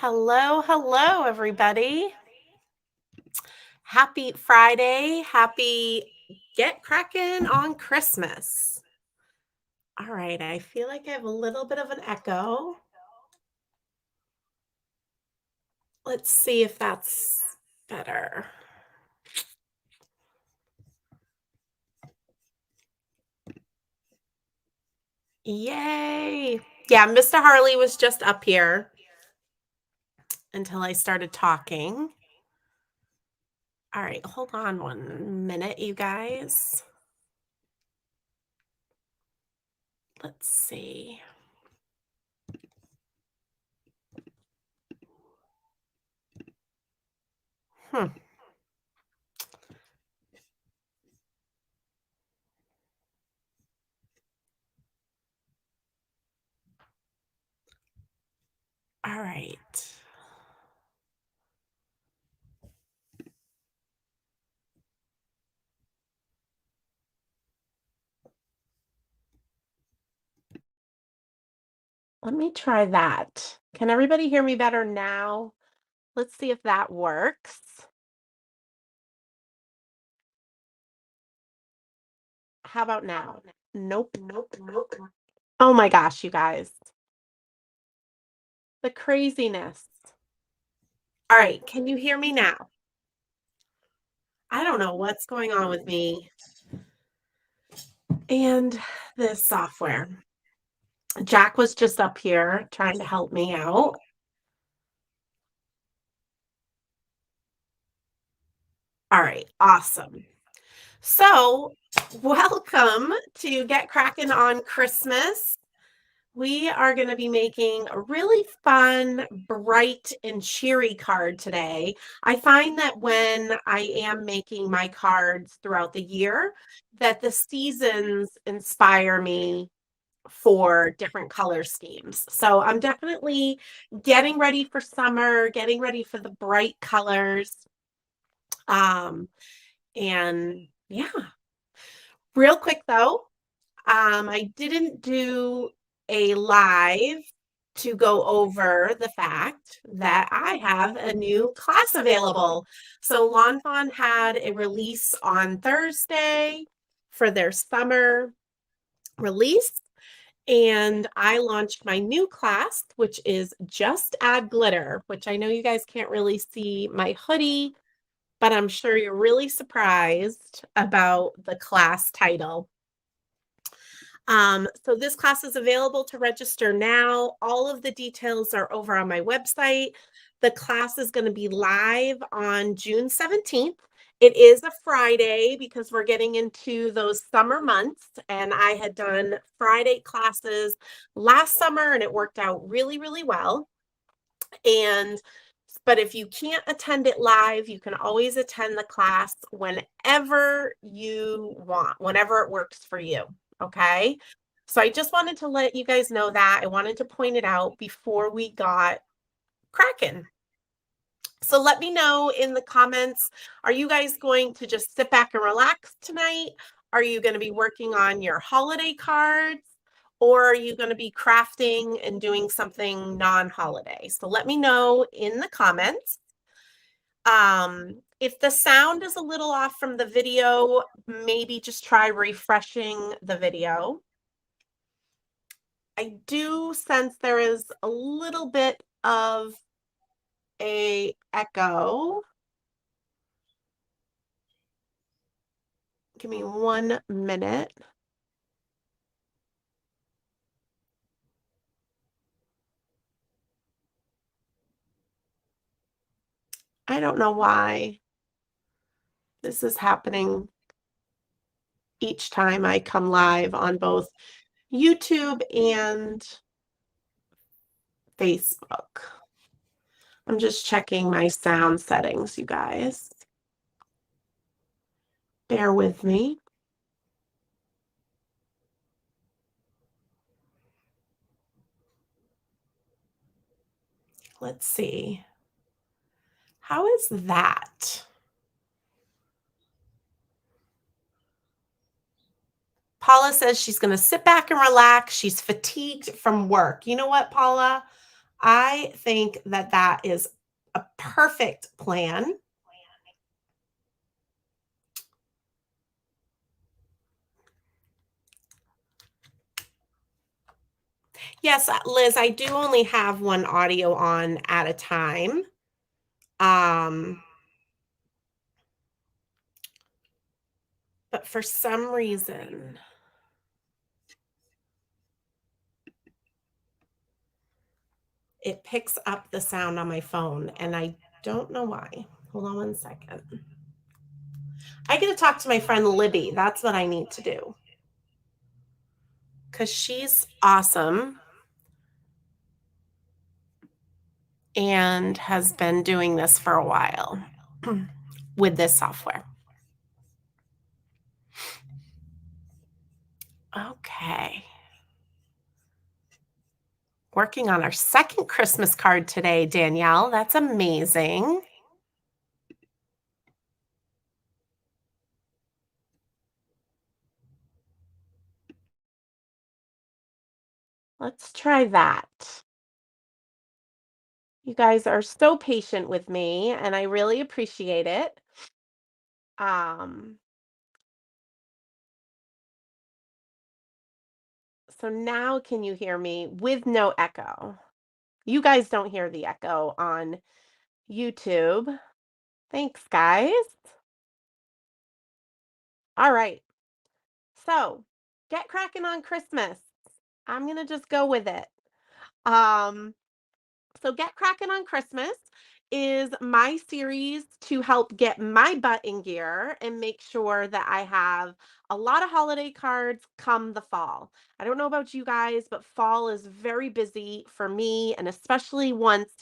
Hello, hello, everybody. Happy Friday. Happy Get Cracking on Christmas. All right, I feel like I have a little bit of an echo. Let's see if that's better. Yay. Yeah, Mr. Harley was just up here until I started talking. All right, hold on 1 minute, you guys. Let's see. Hmm. All right. Let me try that. Can everybody hear me better now? Let's see if that works. How about now? Nope, nope, nope. Oh my gosh, you guys. The craziness. All right, can you hear me now? I don't know what's going on with me and this software. Jack was just up here trying to help me out. All right, awesome. So, welcome to Get Cracking on Christmas. We are going to be making a really fun, bright, and cheery card today. I find that when I am making my cards throughout the year, that the seasons inspire me for different color schemes. So I'm definitely getting ready for summer, getting ready for the bright colors. And yeah, real quick though, I didn't do a live to go over the fact that I have a new class available. So Lawn Fawn had a release on Thursday for their summer release. And I launched my new class, which is Just Add Glitter, which I know you guys can't really see my hoodie, but I'm sure you're really surprised about the class title. So this class is available to register now. All of the details are over on my website. The class is going to be live on June 17th. It is a Friday because we're getting into those summer months, and I had done Friday classes last summer and it worked out really, really well. But if you can't attend it live, you can always attend the class whenever you want, whenever it works for you. Okay. So I just wanted to let you guys know that. I wanted to point it out before we got cracking. So let me know in the comments, are you guys going to just sit back and relax tonight? Are you going to be working on your holiday cards? Or are you going to be crafting and doing something non-holiday? So let me know in the comments. If the sound is a little off from the video, maybe just try refreshing the video. I do sense there is a little bit of a echo. Give me 1 minute. I don't know why this is happening each time I come live on both YouTube and Facebook. I'm just checking my sound settings, you guys. Bear with me. Let's see. How is that? Paula says she's going to sit back and relax. She's fatigued from work. You know what, Paula? I think that that is a perfect plan. Yes, Liz, I do only have one audio on at a time. Um, but for some reason, it picks up the sound on my phone, and I don't know why. Hold on one second. I get to talk to my friend Libby. That's what I need to do because she's awesome and has been doing this for a while with this software. Okay. Working on our second Christmas card today, Danielle. That's amazing. Let's try that. You guys are so patient with me, and I really appreciate it. Um, so now can you hear me with no echo? You guys don't hear the echo on YouTube. Thanks, guys. All right. So, get cracking on Christmas. I'm going to just go with it. Um, So, Get Crackin' on Christmas is my series to help get my butt in gear and make sure that I have a lot of holiday cards come the fall. I don't know about you guys, but fall is very busy for me. And especially once,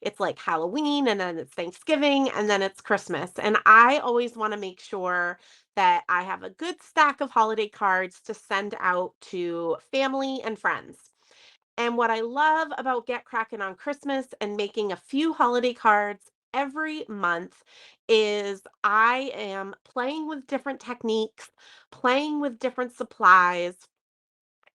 it's like Halloween and then it's Thanksgiving and then it's Christmas. And I always want to make sure that I have a good stack of holiday cards to send out to family and friends. And what I love about Get Crackin' on Christmas and making a few holiday cards every month is I am playing with different techniques, playing with different supplies,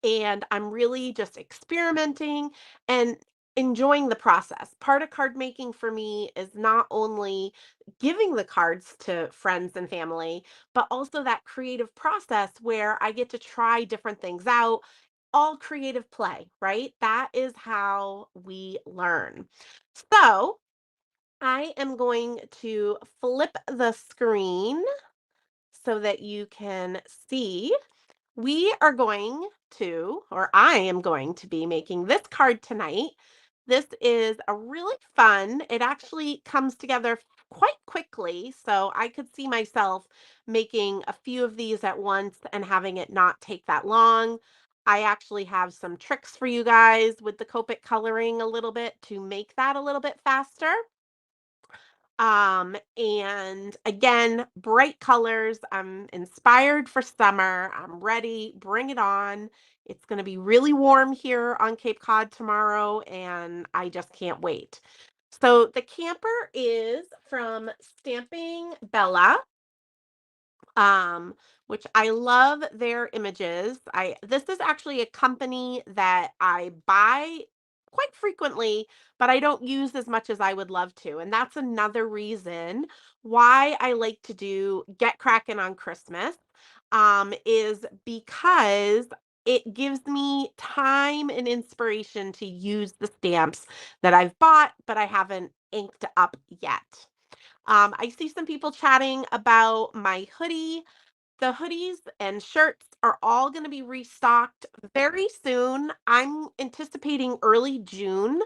and I'm really just experimenting and enjoying the process. Part of card making for me is not only giving the cards to friends and family, but also that creative process where I get to try different things out. All creative play, right? That is how we learn. So, I am going to flip the screen so that you can see we are going to, or I am going to be making this card tonight. This is a really fun, it actually comes together quite quickly. So I could see myself making a few of these at once and having it not take that long. I actually have some tricks for you guys with the Copic coloring a little bit to make that a little bit faster. And again, bright colors. I'm inspired for summer. I'm ready. Bring it on. It's going to be really warm here on Cape Cod tomorrow, and I just can't wait. So the camper is from Stamping Bella, um, which I love their images. This is actually a company that I buy quite frequently, but I don't use as much as I would love to. And that's another reason why I like to do Get Crackin' on Christmas, is because it gives me time and inspiration to use the stamps that I've bought, but I haven't inked up yet. I see some people chatting about my hoodie. The hoodies and shirts are all going to be restocked very soon. I'm anticipating early June.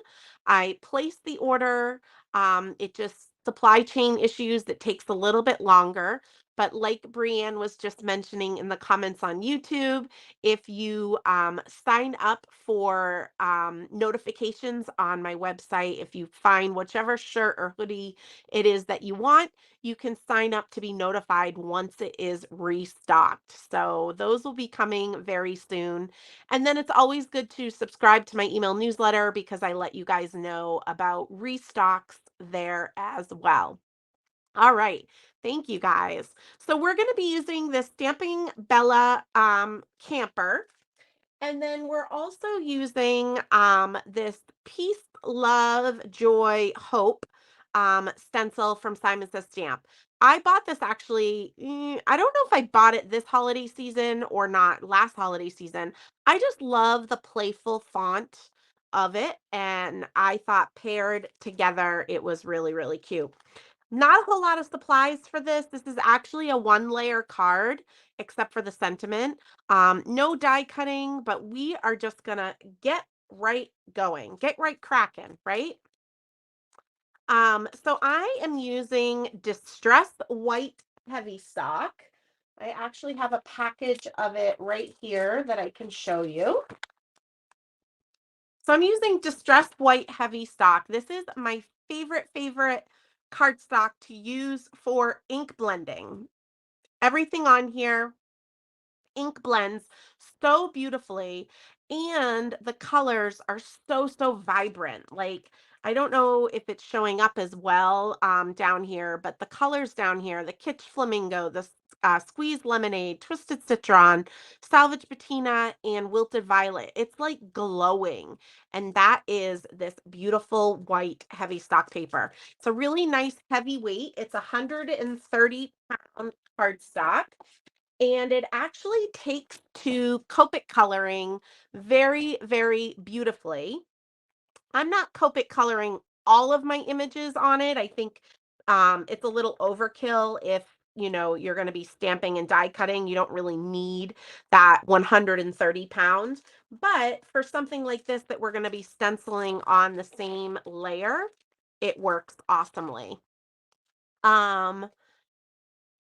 I placed the order. It just supply chain issues that takes a little bit longer. But like Brienne was just mentioning in the comments on YouTube, if you sign up for notifications on my website, if you find whichever shirt or hoodie it is that you want, you can sign up to be notified once it is restocked. So those will be coming very soon. And then it's always good to subscribe to my email newsletter because I let you guys know about restocks there as well. All right. Thank you guys. So we're going to be using this Stamping Bella camper. And then we're also using this Peace, Love, Joy, Hope stencil from Simon Says Stamp. I bought this actually, I don't know if I bought it this holiday season or not last holiday season. I just love the playful font of it. And I thought paired together, it was really, really cute. Not a whole lot of supplies for this. This is actually a one-layer card, except for the sentiment. No die cutting, but we are just gonna get right going, get right cracking, right? So I am using Distress White Heavy Stock. I actually have a package of it right here that I can show you. So I'm using Distressed White Heavy Stock. This is my favorite cardstock to use for ink blending. Everything on here ink blends so beautifully, and the colors are so vibrant. Like, I don't know if it's showing up as well down here, but the colors down here, the Kitsch Flamingo, the Squeezed Lemonade, Twisted Citron, Salvage Patina, and Wilted Violet. It's like glowing. And that is this beautiful white heavy stock paper. It's a really nice heavy weight. It's 130-pound cardstock. And it actually takes to Copic coloring very beautifully. I'm not Copic coloring all of my images on it. I think it's a little overkill if you're going to be stamping and die cutting. You don't really need that 130 pounds. But for something like this that we're going to be stenciling on the same layer, it works awesomely.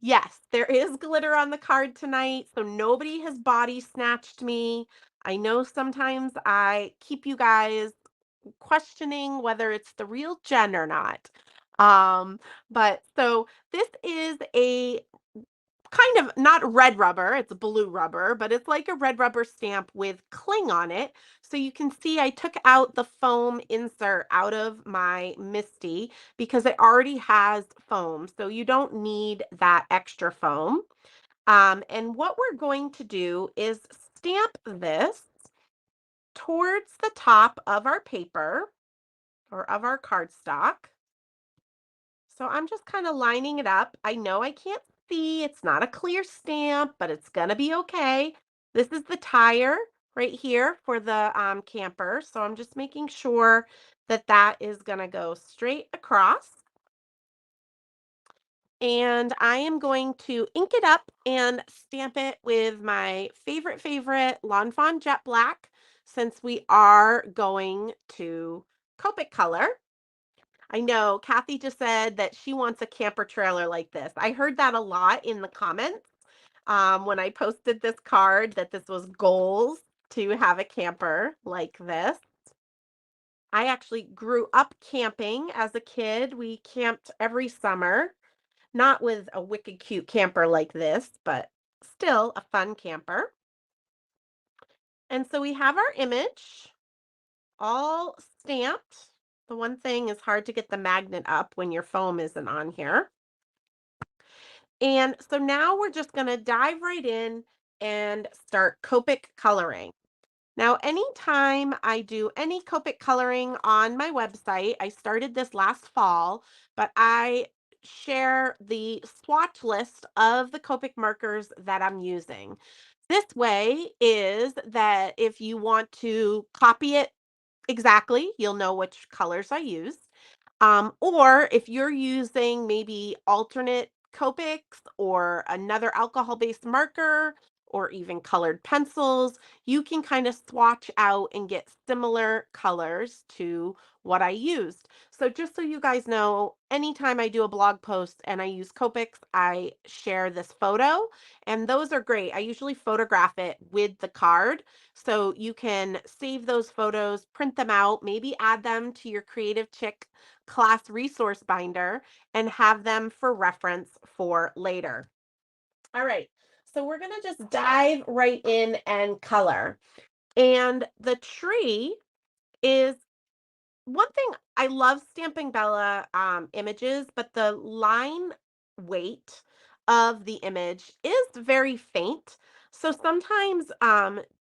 Yes, there is glitter on the card tonight, so nobody has body snatched me. I know sometimes I keep you guys questioning whether it's the real Jen or not. But so this is a kind of not red rubber, it's blue rubber, but it's like a red rubber stamp with cling on it. So you can see I took out the foam insert out of my Misty because it already has foam. So you don't need that extra foam. And what we're going to do is stamp this towards the top of our paper or of our cardstock. So I'm just kind of lining it up. I know I can't see, it's not a clear stamp, but it's gonna be okay. This is the tire right here for the camper. So I'm just making sure that that is gonna go straight across. And I am going to ink it up and stamp it with my favorite Lawn Fawn Jet Black, since we are going to Copic color. I know Kathy just said that she wants a camper trailer like this. I heard that a lot in the comments when I posted this card, that this was goals to have a camper like this. I actually grew up camping as a kid. We camped every summer, not with a wicked cute camper like this, but still a fun camper. And so we have our image all stamped. The one thing is hard to get the magnet up when your foam isn't on here. And so now we're just going to dive right in and start Copic coloring. Now, anytime I do any Copic coloring on my website, I started this last fall, but I share the swatch list of the Copic markers that I'm using. This way is that if you want to copy it exactly, you'll know which colors I use. Or if you're using maybe alternate Copics or another alcohol-based marker or even colored pencils, you can kind of swatch out and get similar colors to what I used. So just so you guys know, anytime I do a blog post and I use Copics, I share this photo, and those are great. I usually photograph it with the card, so you can save those photos, print them out, maybe add them to your Creative Chick class resource binder and have them for reference for later. All right, so we're going to just dive right in and color. And the tree is one thing. I love Stamping Bella images, but the line weight of the image is very faint. So sometimes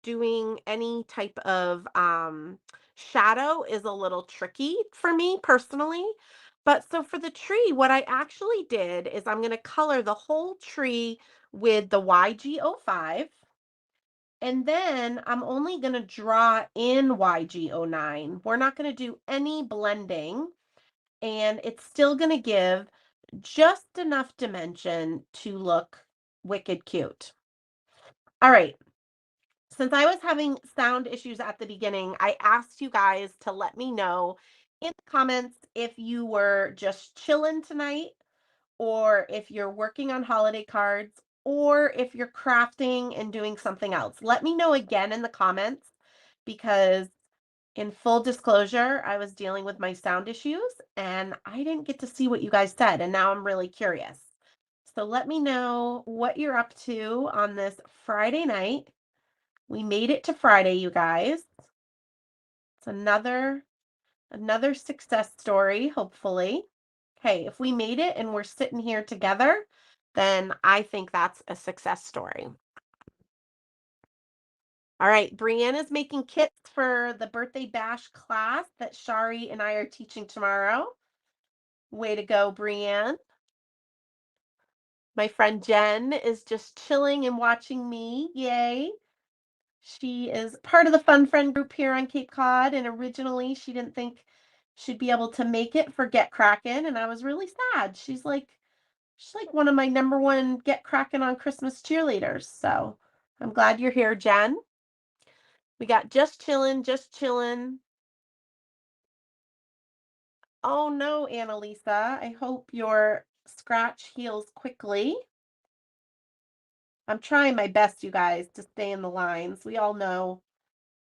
doing any type of shadow is a little tricky for me personally. But so for the tree, what I actually did is I'm going to color the whole tree with the YG05. And then I'm only going to draw in YG09. We're not going to do any blending. And it's still going to give just enough dimension to look wicked cute. All right. Since I was having sound issues at the beginning, I asked you guys to let me know in the comments if you were just chilling tonight, or if you're working on holiday cards, or if you're crafting and doing something else. Let me know again in the comments, because in full disclosure, I was dealing with my sound issues and I didn't get to see what you guys said. And now I'm really curious. So let me know what you're up to on this Friday night. We made it to Friday, you guys. It's another success story, hopefully. Okay, if we made it and we're sitting here together, then I think that's a success story. All right, Brienne is making kits for the birthday bash class that Shari and I are teaching tomorrow. Way to go, Brienne. My friend Jen is just chilling and watching me. Yay. She is part of the Fun Friend group here on Cape Cod, and originally she didn't think she'd be able to make it for Get Crackin', and I was really sad. She's like one of my #1 Get Crackin' on Christmas cheerleaders. So I'm glad you're here, Jen. We got just chillin', just chillin'. Oh no, Annalisa. I hope your scratch heals quickly. I'm trying my best, you guys, to stay in the lines. We all know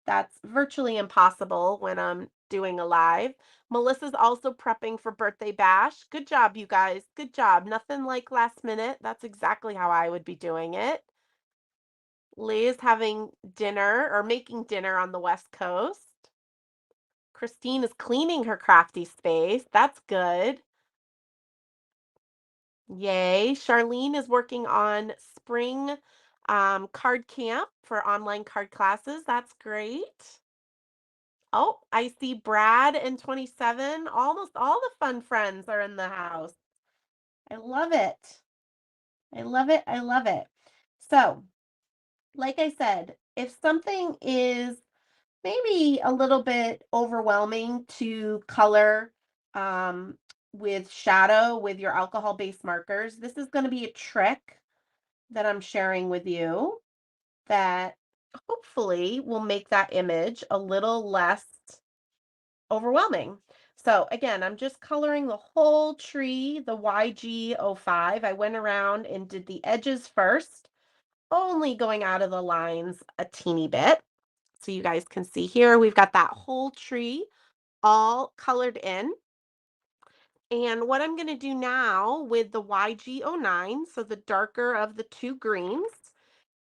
that's virtually impossible when I'm doing a live. Melissa's also prepping for birthday bash. Good job, you guys. Good job. Nothing like last minute. That's exactly how I would be doing it. Lay's having dinner or making dinner on the West Coast. Christine is cleaning her crafty space. That's good. Yay. Charlene is working on spring card camp for online card classes. That's great. Oh, I see Brad and 27. Almost all the fun friends are in the house. I love it. I love it. I love it. So, like I said, if something is maybe a little bit overwhelming to color with shadow with your alcohol-based markers, this is going to be a trick that I'm sharing with you that hopefully will make that image a little less overwhelming. So again, I'm just coloring the whole tree, the YG05. I went around and did the edges first, only going out of the lines a teeny bit. So you guys can see here, we've got that whole tree all colored in. And what I'm going to do now with the YG09, so the darker of the two greens,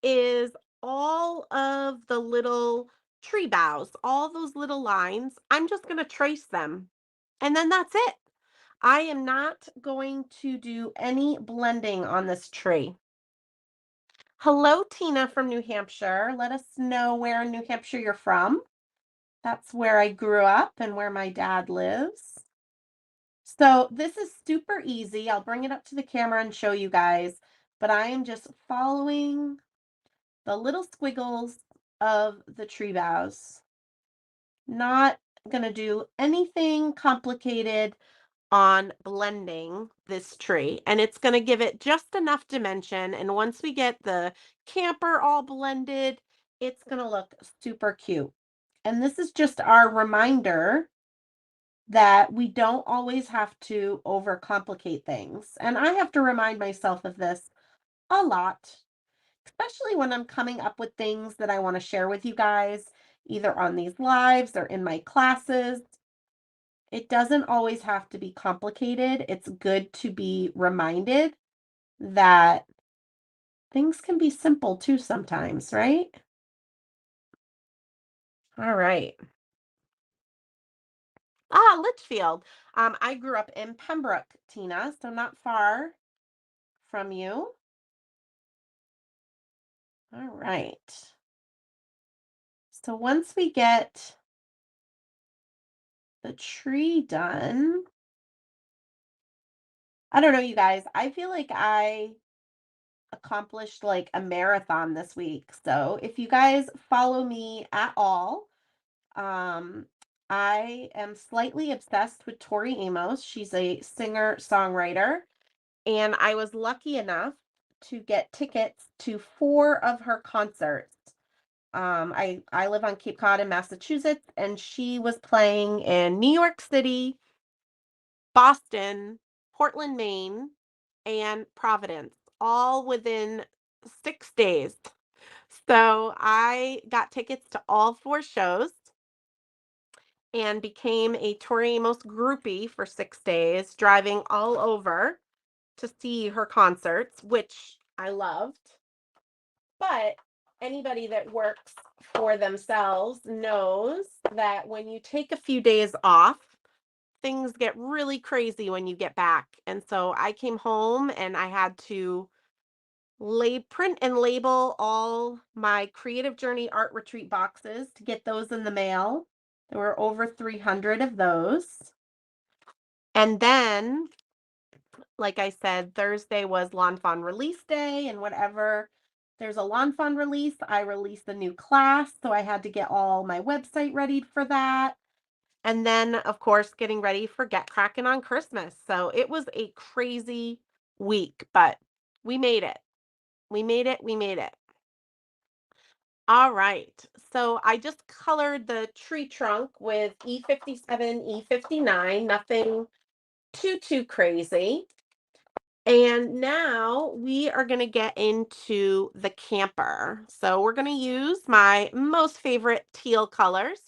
is all of the little tree boughs, all those little lines. I'm just going to trace them. And then that's it. I am not going to do any blending on this tree. Hello, Tina from New Hampshire. Let us know where in New Hampshire you're from. That's where I grew up and where my dad lives. So this is super easy. I'll bring it up to the camera and show you guys, but I am just following the little squiggles of the tree boughs. Not gonna do anything complicated on blending this tree, and it's going to give it just enough dimension. And once we get the camper all blended, it's going to look super cute. And this is just our reminder that we don't always have to overcomplicate things. And I have to remind myself of this a lot, especially when I'm coming up with things that I want to share with you guys, either on these lives or in my classes. It doesn't always have to be complicated. It's good to be reminded that things can be simple too sometimes, right? All right. Ah, Litchfield. I grew up in Pembroke, Tina, so not far from you. All right. So once we get the tree done, I don't know, you guys, I feel like I accomplished like a marathon this week. So if you guys follow me at all, um, I am slightly obsessed with Tori Amos. She's a singer-songwriter, and I was lucky enough to get tickets to 4 of her concerts. I live on Cape Cod in Massachusetts, and she was playing in New York City, Boston, Portland, Maine, and Providence, all within 6 days. So I got tickets to all 4 shows and became a Tori Amos groupie for 6 days, driving all over to see her concerts, which I loved. But anybody that works for themselves knows that when you take a few days off, things get really crazy when you get back. And so I came home and I had to print and label all my Creative Journey Art Retreat boxes to get those in the mail. There were over 300 of those. And then, like I said, Thursday was Lawn Fawn release day, and whatever there's a Lawn Fawn release, I release a new class. So I had to get all my website ready for that. And then, of course, getting ready for Get Crackin' on Christmas. So it was a crazy week, but we made it. We made it. We made it. All right. So I just colored the tree trunk with E57, E59, nothing too crazy. And now we are going to get into the camper. So we're going to use my most favorite teal colors,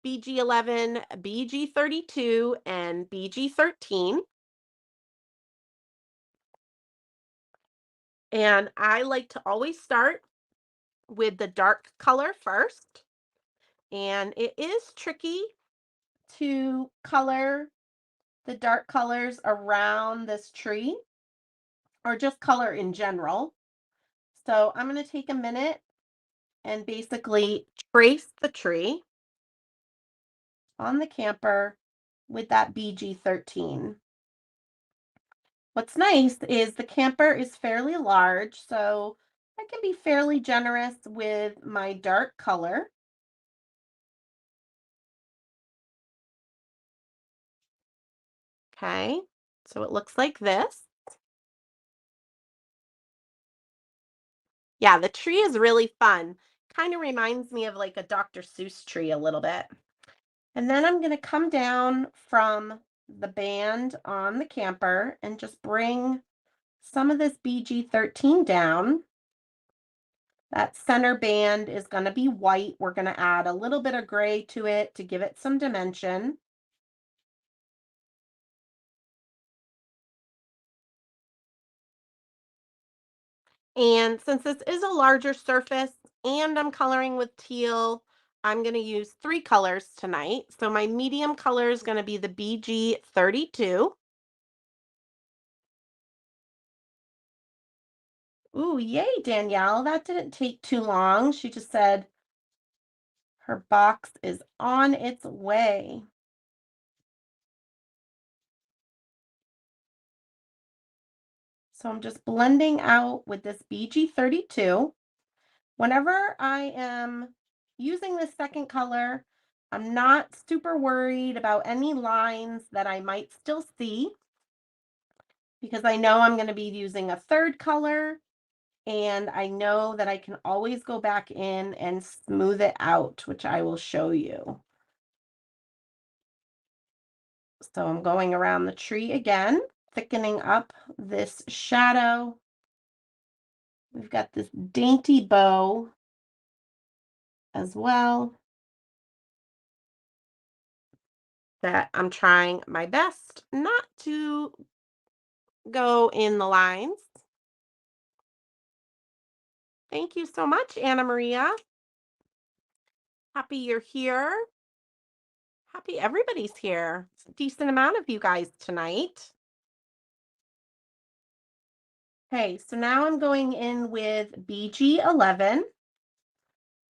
BG11, BG32, and BG13. And I like to always start with the dark color first. And it is tricky to color the dark colors around this tree or just color in general. So I'm going to take a minute and basically trace the tree on the camper with that BG13. What's nice is the camper is fairly large, so I can be fairly generous with my dark color. Okay, so it looks like this. Yeah, the tree is really fun. Kind of reminds me of like a Dr. Seuss tree a little bit. And then I'm going to come down from the band on the camper and just bring some of this BG13 down. That center band is going to be white. We're going to add a little bit of gray to it to give it some dimension. And since this is a larger surface and I'm coloring with teal, I'm going to use 3 colors tonight. So my medium color is going to be the BG32. Ooh, yay, Danielle. That didn't take too long. She just said her box is on its way. So I'm just blending out with this BG32. Whenever I am using this second color, I'm not super worried about any lines that I might still see because I know I'm going to be using a third color and I know that I can always go back in and smooth it out, which I will show you. So I'm going around the tree again, thickening up this shadow. We've got this dainty bow as well that I'm trying my best not to go in the lines. Thank you so much, Anna Maria. Happy you're here. Happy everybody's here. It's a decent amount of you guys tonight. Okay, so now I'm going in with BG11,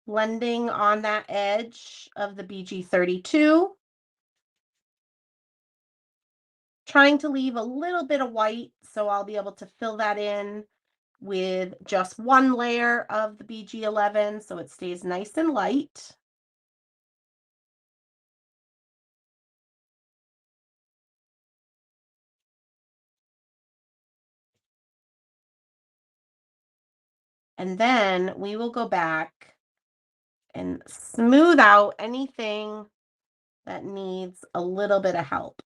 blending on that edge of the BG32, trying to leave a little bit of white so I'll be able to fill that in with just one layer of the BG11 so it stays nice and light. And then we will go back and smooth out anything that needs a little bit of help.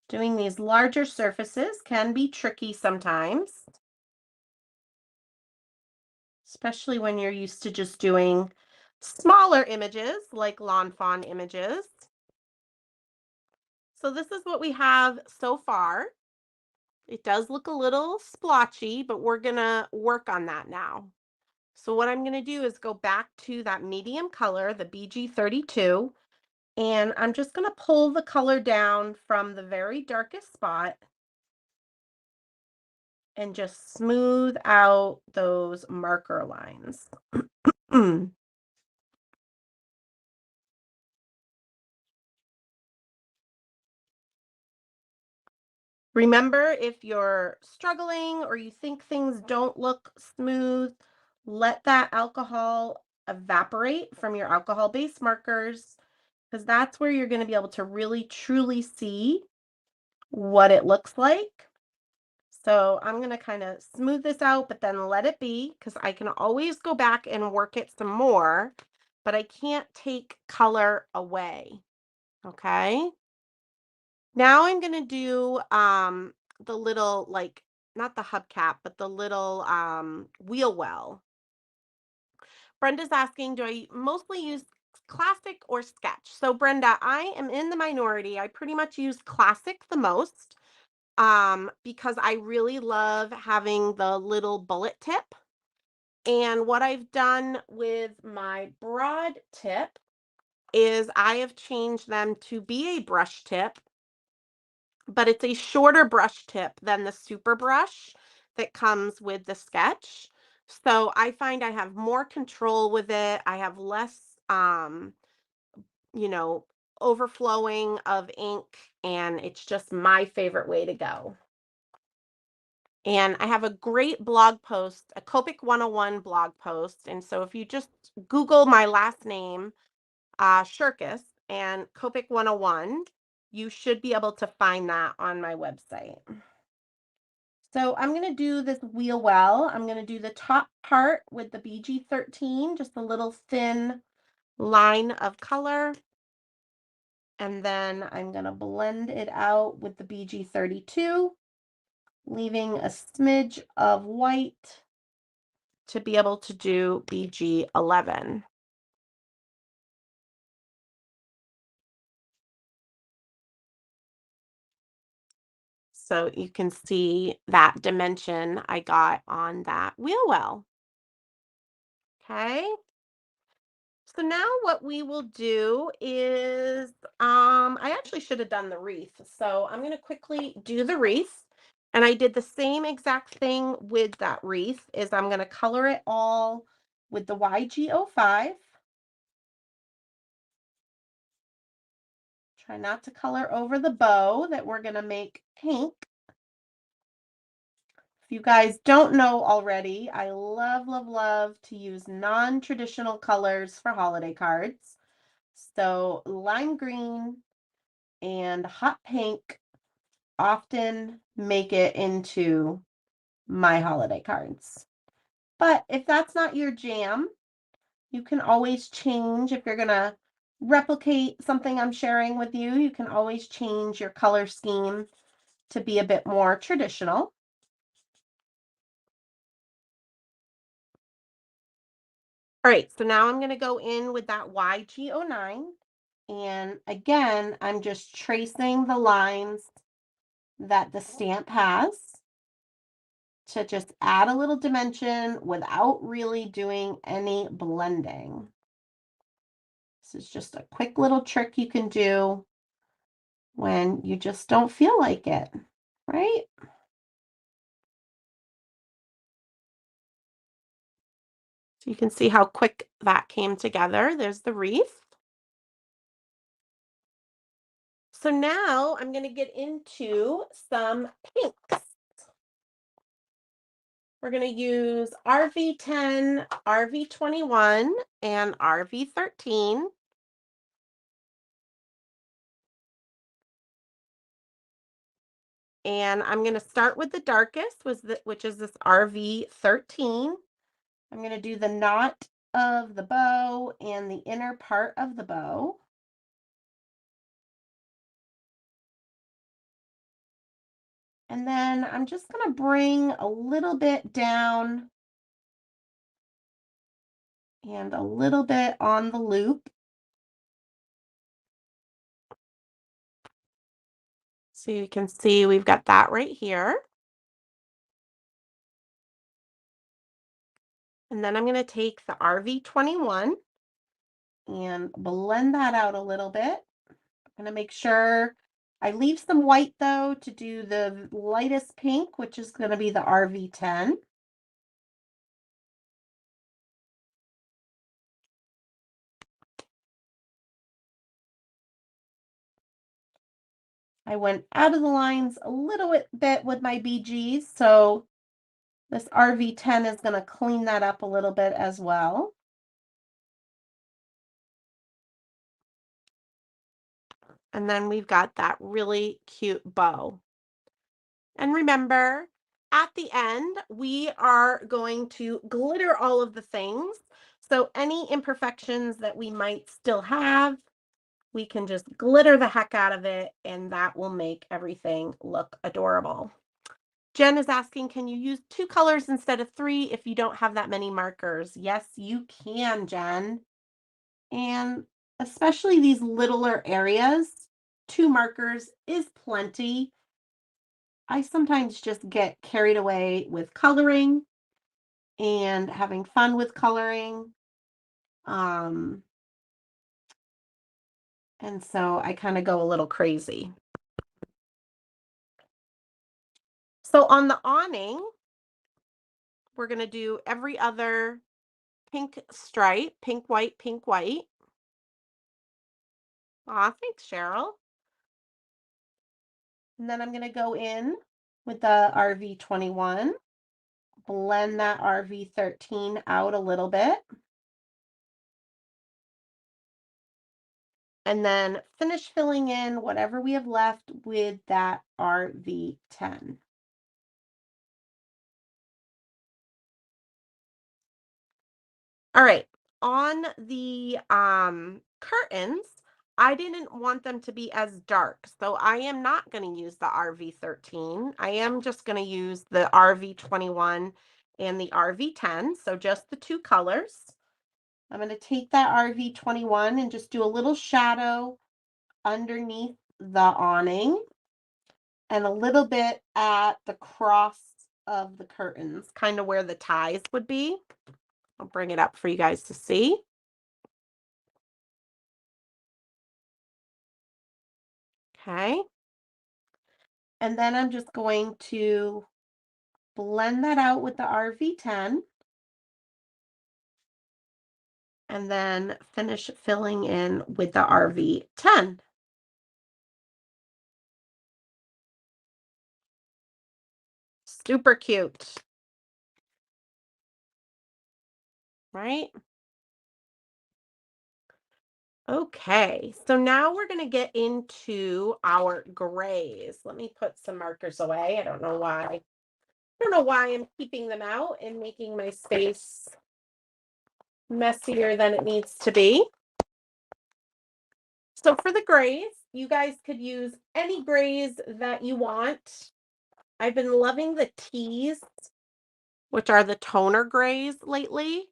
Doing these larger surfaces can be tricky sometimes, especially when you're used to just doing smaller images like lawn fawn images. So this is what we have so far. It does look a little splotchy, but we're gonna work on that now. So what I'm gonna do is go back to that medium color, the BG32, and I'm just gonna pull the color down from the very darkest spot and just smooth out those marker lines. Remember, if you're struggling or you think things don't look smooth, let that alcohol evaporate from your alcohol-based markers, because that's where you're going to be able to really truly see what it looks like. So I'm going to kind of smooth this out, but then let it be, because I can always go back and work it some more, but I can't take color away. Okay. Now I'm going to do the little, like, not the hubcap, but the little wheel well. Brenda's asking, do I mostly use classic or sketch? So Brenda, I am in the minority. I pretty much use classic the most because I really love having the little bullet tip. And what I've done with my broad tip is I have changed them to be a brush tip, but it's a shorter brush tip than the super brush that comes with the sketch. So I find I have more control with it. I have less, you know, overflowing of ink, and it's just my favorite way to go. And I have a great blog post, a Copic 101 blog post. And so if you just Google my last name, Shirkus, and Copic 101, you should be able to find that on my website. So I'm going to do this wheel well. I'm going to do the top part with the BG13, just a little thin line of color. And then I'm going to blend it out with the BG32, leaving a smidge of white to be able to do BG11. So you can see that dimension I got on that wheel well. Okay. So now what we will do is, I actually should have done the wreath. So I'm going to quickly do the wreath. And I did the same exact thing with that wreath, is I'm going to color it all with the YG05. Try not to color over the bow that we're going to make pink. If you guys don't know already, I love, love, love to use non-traditional colors for holiday cards. So lime green and hot pink often make it into my holiday cards. But if that's not your jam, you can always change. If you're going to replicate something I'm sharing with you, you can always change your color scheme to be a bit more traditional. All right, so now I'm going to go in with that YG09. And again, I'm just tracing the lines that the stamp has to just add a little dimension without really doing any blending. This is just a quick little trick you can do when you just don't feel like it, right? So you can see how quick that came together. There's the wreath. So now I'm going to get into some pinks. We're going to use RV10, RV21, and RV13. And I'm going to start with the darkest, which is this RV13. I'm going to do the knot of the bow and the inner part of the bow. And then I'm just going to bring a little bit down and a little bit on the loop. So you can see we've got that right here. And then I'm going to take the RV21 and blend that out a little bit. I'm going to make sure I leave some white though to do the lightest pink, which is going to be the RV10. I went out of the lines a little bit with my BGs, so this RV10 is going to clean that up a little bit as well. And then we've got that really cute bow. And remember, at the end, we are going to glitter all of the things. So any imperfections that we might still have, we can just glitter the heck out of it, and that will make everything look adorable. Jen is asking, can you use 2 colors instead of 3 if you don't have that many markers? Yes, you can, Jen. And especially these littler areas, 2 markers is plenty. I sometimes just get carried away with coloring and having fun with coloring. And so I kind of go a little crazy. So on the awning, we're going to do every other pink stripe, pink, white, pink, white. Aw, thanks, Cheryl. And then I'm going to go in with the RV21, blend that RV13 out a little bit. And then finish filling in whatever we have left with that RV10. All right, on the curtains, I didn't want them to be as dark, so I am not going to use the RV13. I am just going to use the RV21 and the RV10, so just the 2 colors. I'm going to take that RV21 and just do a little shadow underneath the awning and a little bit at the cross of the curtains, kind of where the ties would be. I'll bring it up for you guys to see. Okay. And then I'm just going to blend that out with the RV10 and then finish filling in with the RV10. Super cute, right? Okay, so now we're going to get into our grays. Let me put some markers away. I don't know why. I don't know why I'm keeping them out and making my space messier than it needs to be. So for the grays, you guys could use any grays that you want. I've been loving the teas, which are the toner grays lately.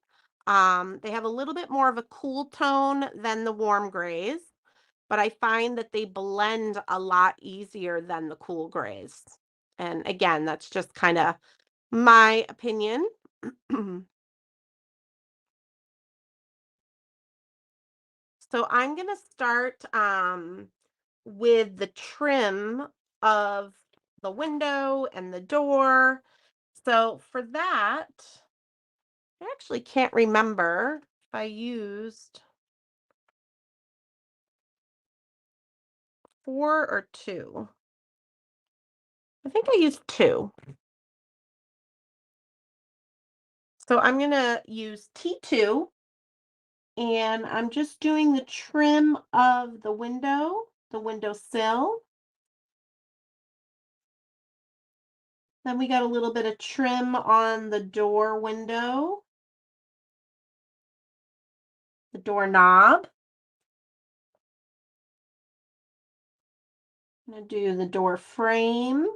They have a little bit more of a cool tone than the warm grays, but I find that they blend a lot easier than the cool grays. And again, that's just kind of my opinion. So I'm going to start with the trim of the window and the door. So for that, I actually can't remember if I used 4 or 2. I think I used 2. So I'm going to use T2, and I'm just doing the trim of the windowsill. Then we got a little bit of trim on the door window, the doorknob. I'm going to do the door frame.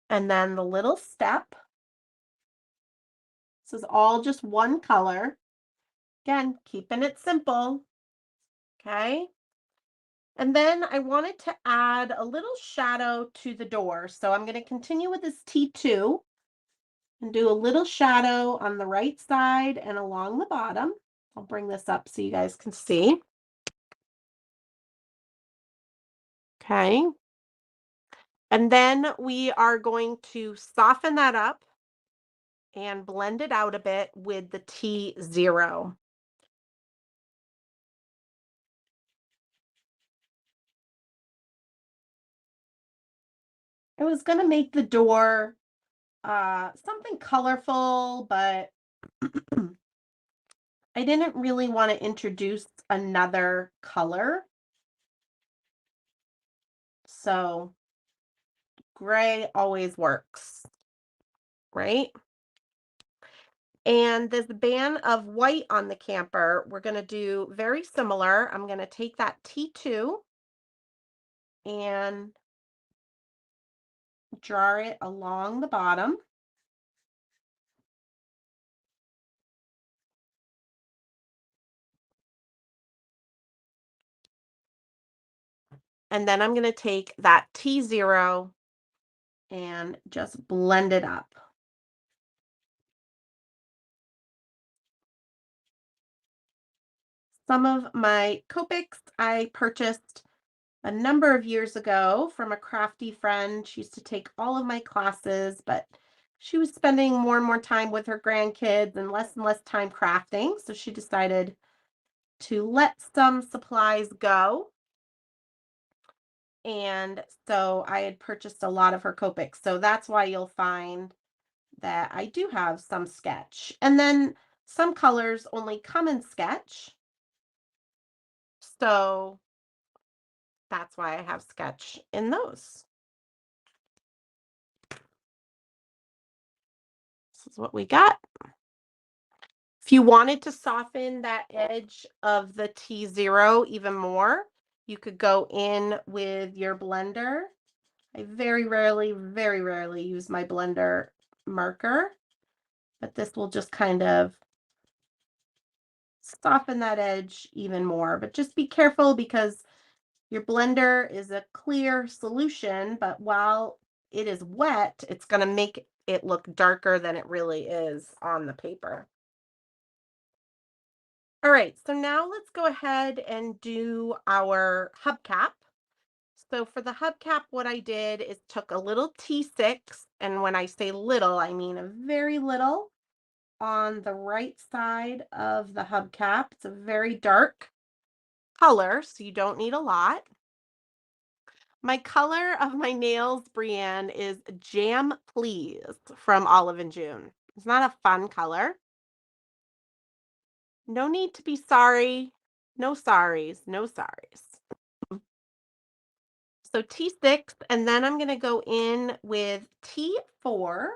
And then the little step. This is all just one color. Again, keeping it simple. Okay. And then I wanted to add a little shadow to the door. So I'm going to continue with this T2 and do a little shadow on the right side and along the bottom. I'll bring this up so you guys can see. Okay. And then we are going to soften that up and blend it out a bit with the T0. I was going to make the door something colorful, but I didn't really want to introduce another color. So gray always works, right? And this band of white on the camper, we're going to do very similar. I'm going to take that T2 and draw it along the bottom. And then I'm going to take that T0 and just blend it up. Some of my Copics I purchased a number of years ago from a crafty friend. She used to take all of my classes, but she was spending more and more time with her grandkids and less time crafting. So she decided to let some supplies go. And so I had purchased a lot of her Copics. So that's why you'll find that I do have some sketch. And then some colors only come in sketch. So that's why I have sketch in those. This is what we got. If you wanted to soften that edge of the T0 even more, you could go in with your blender. I very rarely use my blender marker, but this will just kind of soften that edge even more. But just be careful because your blender is a clear solution, but while it is wet, it's going to make it look darker than it really is on the paper. All right, so now let's go ahead and do our hubcap. So for the hubcap, what I did is took a little T6, and when I say little, I mean a very little, on the right side of the hubcap. It's a very dark color, so you don't need a lot. My color of my nails, Brienne, is Jam Please from Olive and June. It's not a fun color. No need to be sorry. No sorries, no sorries. So T6, and then I'm going to go in with T4,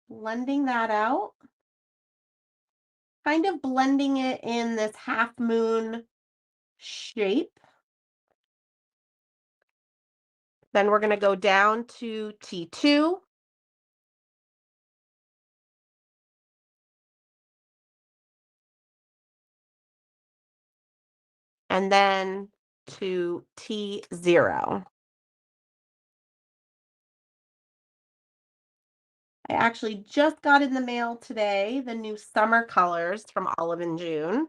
blending that out, kind of blending it in this half moon shape. Then we're going to go down to T2. And then to T0. I actually just got in the mail today the new summer colors from Olive and June.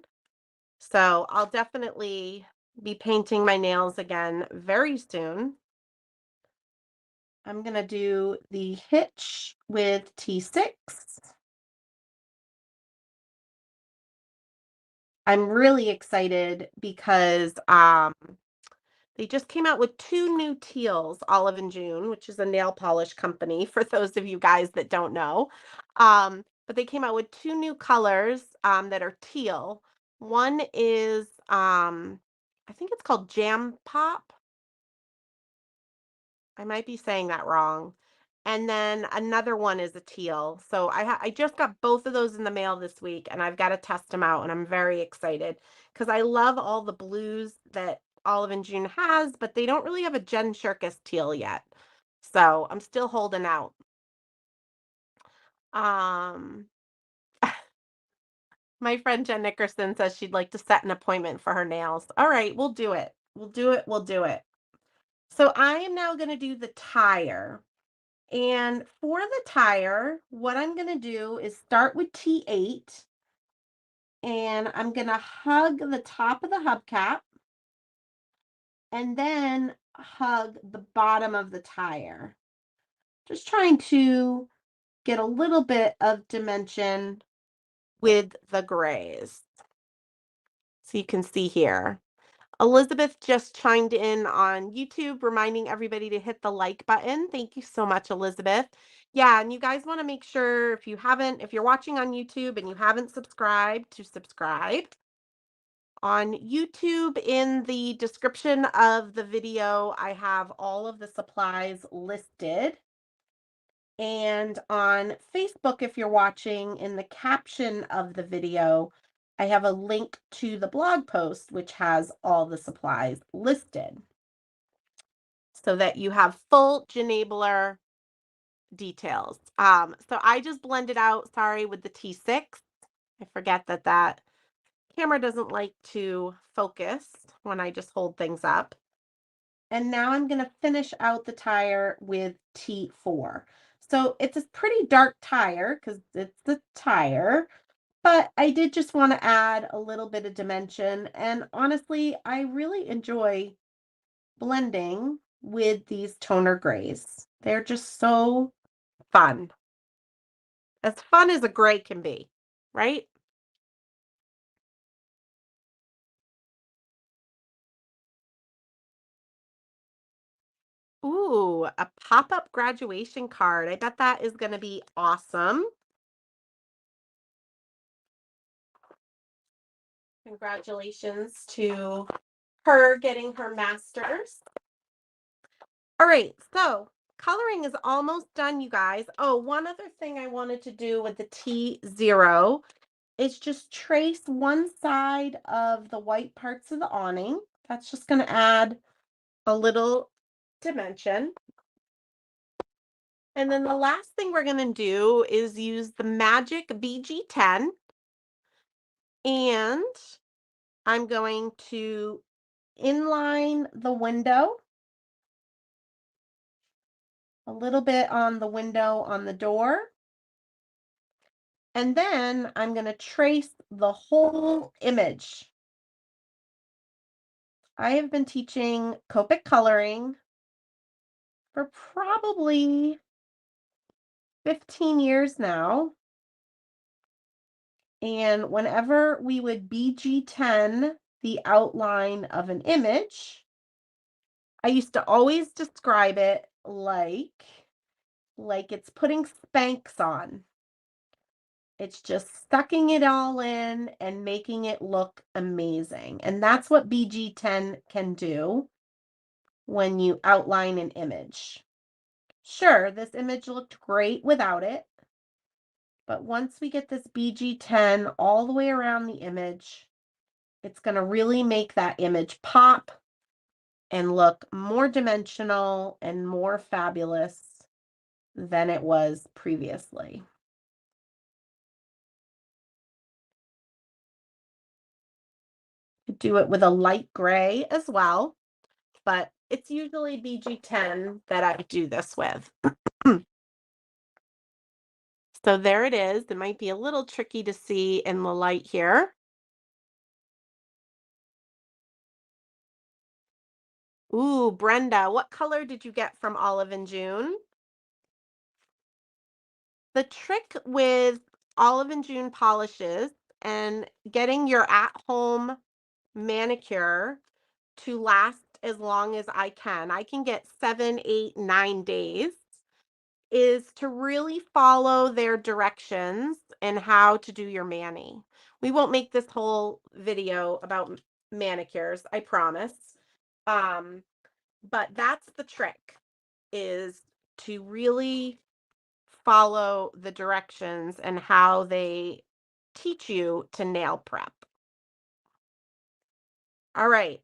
So I'll definitely be painting my nails again very soon. I'm going to do the hitch with T6. I'm really excited because they just came out with 2 new teals, Olive and June, which is a nail polish company for those of you guys that don't know. But they came out with 2 new colors that are teal. One is I think it's called Jam Pop. I might be saying that wrong. And then another one is a teal. So I just got both of those in the mail this week, and I've got to test them out, and I'm very excited because I love all the blues that Olive and June has, but they don't really have a Jen Shirkus teal yet. So I'm still holding out. Um, my friend Jen Nickerson says she'd like to set an appointment for her nails. All right, we'll do it. We'll do it. We'll do it. So I am now going to do the tire. And for the tire, what I'm going to do is start with T8, and I'm going to hug the top of the hubcap and then hug the bottom of the tire. Just trying to get a little bit of dimension with the grays. So you can see here. Elizabeth just chimed in on YouTube, reminding everybody to hit the like button. Thank you so much, Elizabeth. Yeah, and you guys want to make sure if you're watching on YouTube and you haven't subscribed, to subscribe. On YouTube, in the description of the video, I have all of the supplies listed. And on Facebook, if you're watching, in the caption of the video, I have a link to the blog post, which has all the supplies listed so that you have full Genabler details. So I just blended out, sorry, with the T6. I forget that camera doesn't like to focus when I just hold things up. And now I'm going to finish out the tire with T4. So it's a pretty dark tire because it's the tire, but I did just want to add a little bit of dimension. And honestly, I really enjoy blending with these toner grays. They're just so fun. As fun as a gray can be, right? Ooh, a pop-up graduation card. I bet that is going to be awesome. Congratulations to her getting her master's. All right, so coloring is almost done, you guys. Oh, one other thing I wanted to do with the T0 is just trace one side of the white parts of the awning. That's just going to add a little dimension. And then the last thing we're going to do is use the Magic BG10. And I'm going to inline the window, a little bit on the window on the door. And then I'm going to trace the whole image. I have been teaching Copic coloring for probably 15 years now. And whenever we would BG10 the outline of an image, I used to always describe it like it's putting Spanx on. It's just sucking it all in and making it look amazing. And that's what BG10 can do when you outline an image. Sure, this image looked great without it, but once we get this BG10 all the way around the image, it's going to really make that image pop and look more dimensional and more fabulous than it was previously. Do it with a light gray as well, but it's usually BG10 that I do this with. So there it is. It might be a little tricky to see in the light here. Ooh, Brenda, what color did you get from Olive and June? The trick with Olive and June polishes and getting your at-home manicure to last as long as I can get 7, 8, 9 days, is to really follow their directions and how to do your mani. We won't make this whole video about manicures, I promise. Um, but that's the trick, is to really follow the directions and how they teach you to nail prep. All right.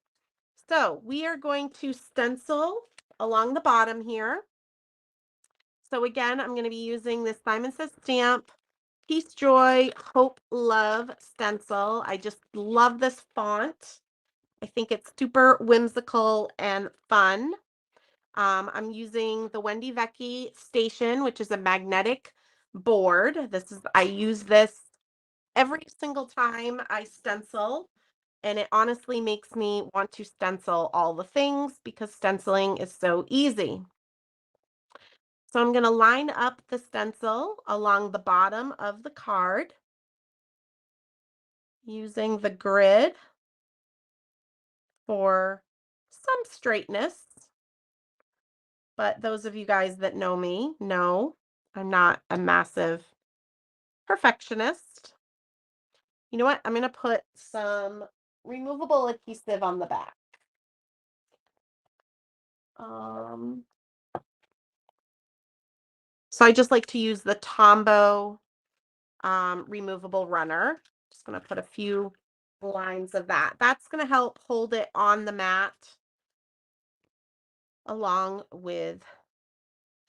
So we are going to stencil along the bottom here. So again, I'm going to be using this Simon Says Stamp Peace, Joy, Hope, Love stencil. I just love this font. I think it's super whimsical and fun. I'm using the Wendy Vecchi Station, which is a magnetic board. I use this every single time I stencil, and it honestly makes me want to stencil all the things because stenciling is so easy. So I'm going to line up the stencil along the bottom of the card using the grid for some straightness. But those of you guys that know me know I'm not a massive perfectionist. You know what? I'm going to put some removable adhesive on the back. Um, so I just like to use the Tombow removable runner. Just going to put a few lines of that. That's going to help hold it on the mat along with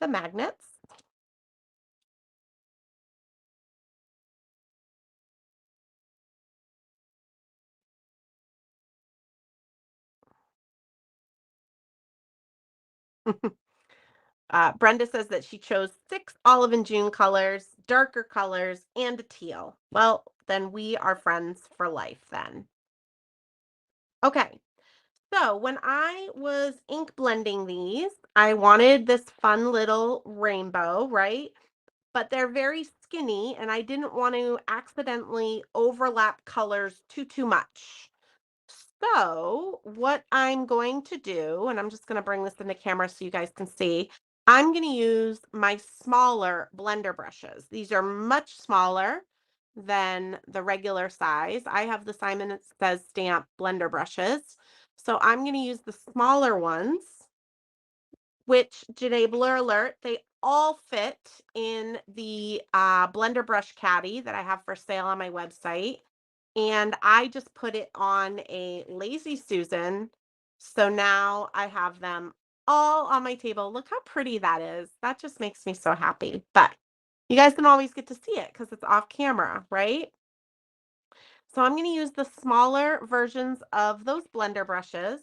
the magnets. Brenda says that she chose 6 olive and June colors, darker colors, and a teal. Well, then we are friends for life then. Okay, so when I was ink blending these, I wanted this fun little rainbow, right? But they're very skinny and I didn't want to accidentally overlap colors too much. So what I'm going to do, and I'm just going to bring this in the camera so you guys can see, I'm going to use my smaller blender brushes. These are much smaller than the regular size. I have the Simon Says Stamp blender brushes. So I'm going to use the smaller ones, which, Janae, blur alert, they all fit in the blender brush caddy that I have for sale on my website. And I just put it on a Lazy Susan. So now I have them all on my table. Look how pretty that is. That just makes me so happy. But you guys don't always get to see it because it's off camera, right? So I'm going to use the smaller versions of those blender brushes.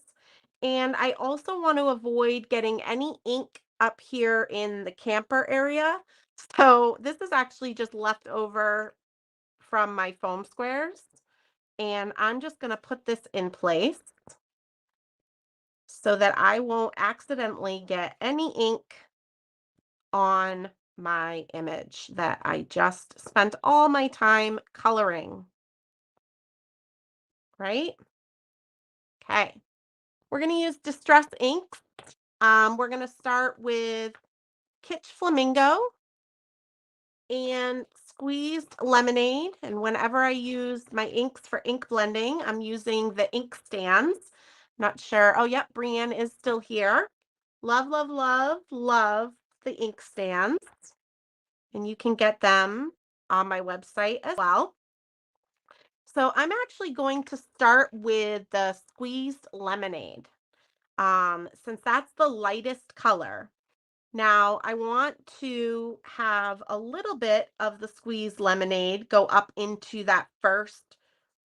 And I also want to avoid getting any ink up here in the camper area. So this is actually just left over from my foam squares. And I'm just going to put this in place so that I won't accidentally get any ink on my image that I just spent all my time coloring. Right? Okay. We're going to use Distress inks. We're going to start with Kitsch Flamingo and Squeezed Lemonade. And whenever I use my inks for ink blending, I'm using the ink stands. Not sure. Oh, yep, Brienne is still here. Love, love, love, love the ink stands. And you can get them on my website as well. So I'm actually going to start with the Squeezed Lemonade, since that's the lightest color. Now I want to have a little bit of the Squeezed Lemonade go up into that first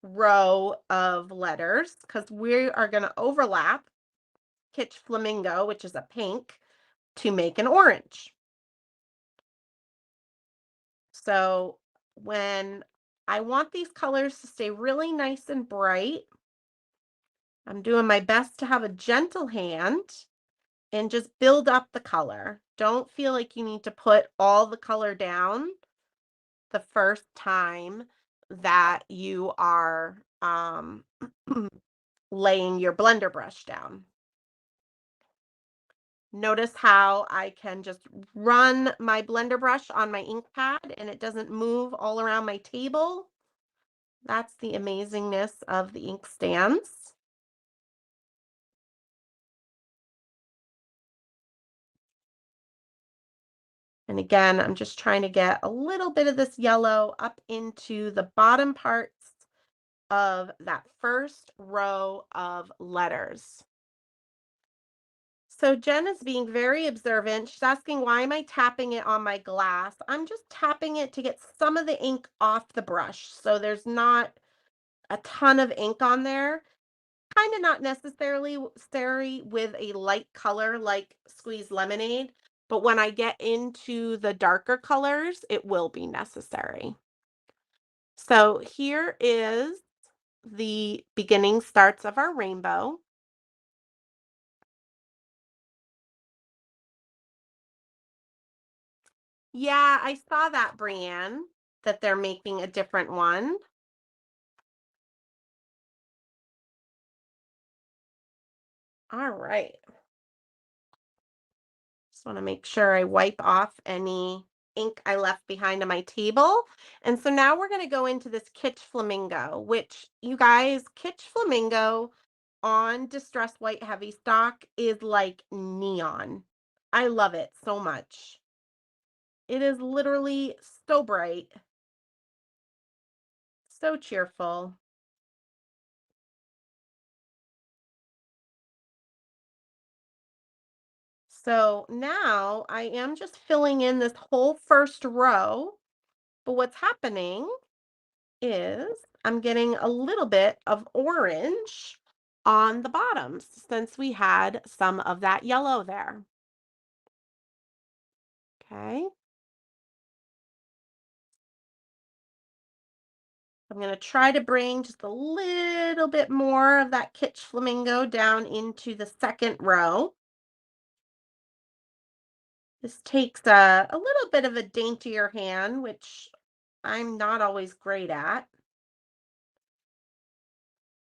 row of letters because we are going to overlap Kitsch Flamingo, which is a pink, to make an orange. So when I want these colors to stay really nice and bright, I'm doing my best to have a gentle hand and just build up the color. Don't feel like you need to put all the color down the first time that you are laying your blender brush down. Notice how I can just run my blender brush on my ink pad and it doesn't move all around my table. That's the amazingness of the ink stands. And again, I'm just trying to get a little bit of this yellow up into the bottom parts of that first row of letters. So Jen is being very observant. She's asking, why am I tapping it on my glass? I'm just tapping it to get some of the ink off the brush. So there's not a ton of ink on there. Kind of not necessarily necessary with a light color like squeezed lemonade, but when I get into the darker colors, it will be necessary. So here is the beginning starts of our rainbow. Yeah, I saw that, Brienne, that they're making a different one. All right. Just want to make sure I wipe off any ink I left behind on my table. And so now we're going to go into this Kitsch Flamingo, which you guys, Kitsch Flamingo on Distress White Heavy Stock is like neon. I love it so much. It is literally so bright, so cheerful. So now I am just filling in this whole first row, but what's happening is I'm getting a little bit of orange on the bottoms since we had some of that yellow there. Okay. I'm going to try to bring just a little bit more of that Kitsch Flamingo down into the second row. This takes a little bit of a daintier hand, which I'm not always great at,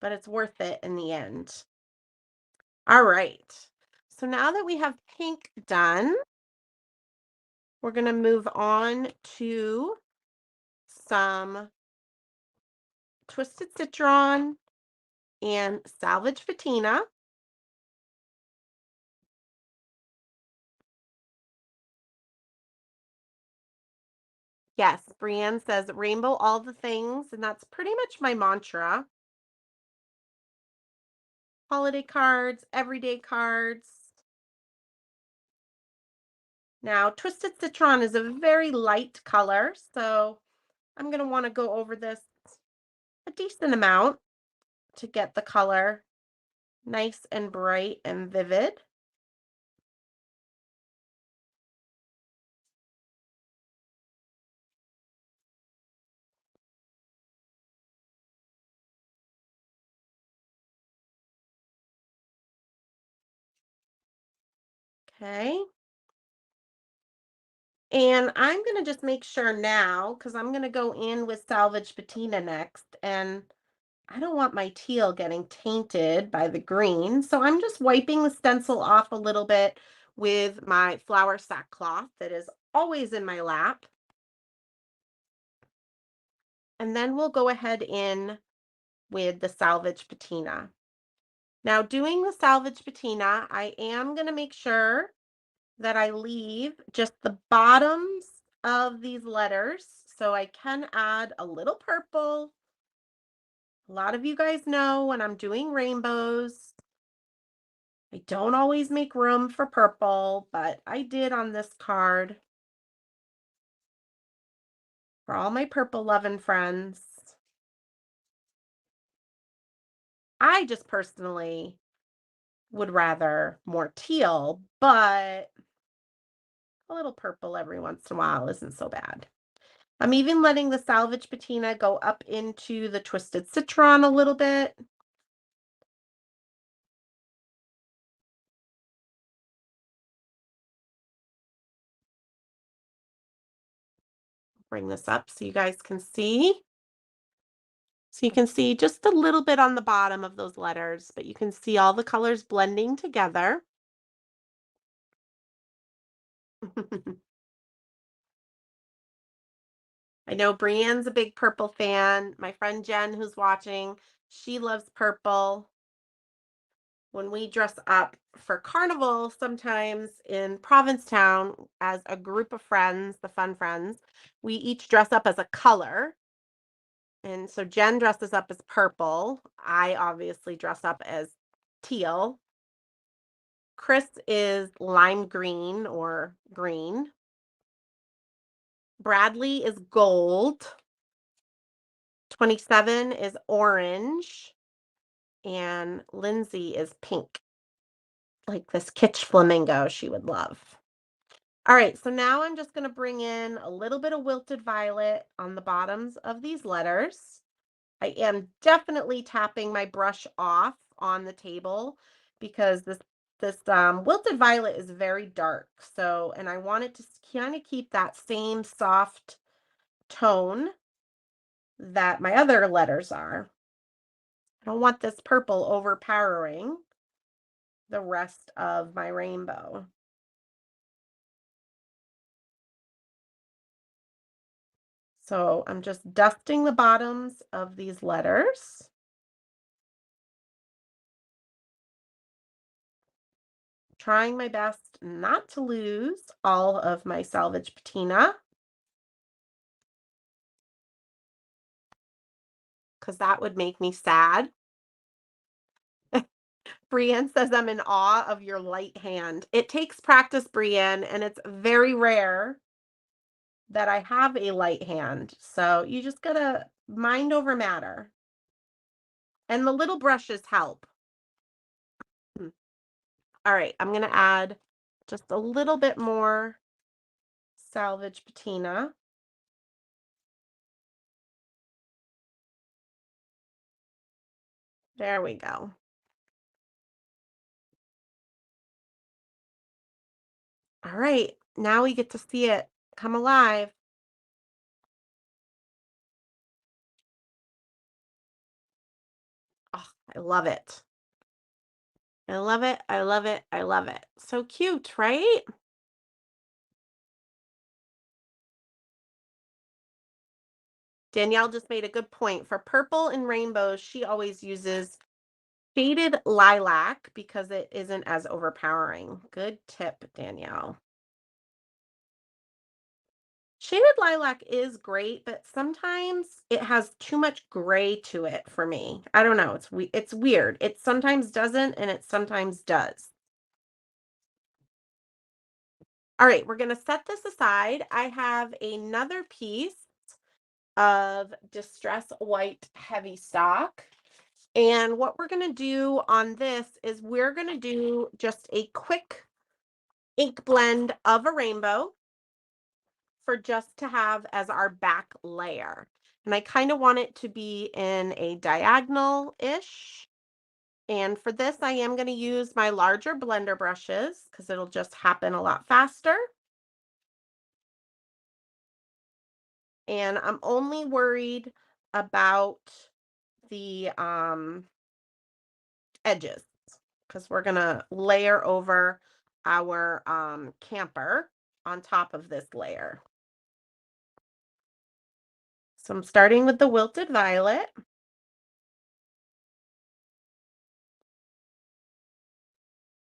but it's worth it in the end. All right. So now that we have pink done, we're going to move on to some Twisted Citron and Salvage Patina. Yes, Brienne says rainbow all the things, and that's pretty much my mantra. Holiday cards, everyday cards. Now, Twisted Citron is a very light color, so I'm going to want to go over this a decent amount to get the color nice and bright and vivid. Okay. And I'm going to just make sure now, because I'm going to go in with Salvage Patina next, and I don't want my teal getting tainted by the green. So I'm just wiping the stencil off a little bit with my flour sackcloth that is always in my lap. And then we'll go ahead in with the Salvage Patina. Now, doing the Salvage Patina, I am going to make sure that I leave just the bottoms of these letters so I can add a little purple. A lot of you guys know when I'm doing rainbows, I don't always make room for purple, but I did on this card for all my purple loving friends. I just personally would rather more teal, but a little purple every once in a while isn't so bad. I'm even letting the Salvage Patina go up into the Twisted Citron a little bit. bring this up so you guys can see. So you can see just a little bit on the bottom of those letters, but you can see all the colors blending together. I know Brienne's a big purple fan. My friend Jen, who's watching, she loves purple. When we dress up for carnival, sometimes in Provincetown, as a group of friends, the fun friends, we each dress up as a color. And so Jen dresses up as purple. I obviously dress up as teal. Chris is lime green or green. Bradley is gold. 27 is orange. And Lindsay is pink, like this kitsch flamingo she would love. All right, so now I'm just going to bring in a little bit of wilted violet on the bottoms of these letters. I am definitely tapping my brush off on the table because this wilted violet is very dark. So, and I want it to kind of keep that same soft tone that my other letters are. I don't want this purple overpowering the rest of my rainbow. So I'm just dusting the bottoms of these letters. Trying my best not to lose all of my salvage patina, because that would make me sad. Brienne says, I'm in awe of your light hand. It takes practice, Brienne, and it's very rare that I have a light hand. So you just gotta mind over matter. And the little brushes help. All right, I'm gonna add just a little bit more salvage patina. There we go. All right, now we get to see it come alive. Oh, I love it. I love it. I love it. I love it. So cute, right? Danielle just made a good point. For purple and rainbows, she always uses shaded lilac because it isn't as overpowering. Good tip, Danielle. Shaded lilac is great, but sometimes it has too much gray to it for me. I don't know. It's weird. It sometimes doesn't, and it sometimes does. All right, we're going to set this aside. I have another piece of Distress White Heavy Stock. And what we're going to do on this is we're going to do just a quick ink blend of a rainbow for just to have as our back layer. And I kind of want it to be in a diagonal-ish. And for this, I am going to use my larger blender brushes because it'll just happen a lot faster. And I'm only worried about the edges because we're gonna layer over our camper on top of this layer. So I'm starting with the wilted violet.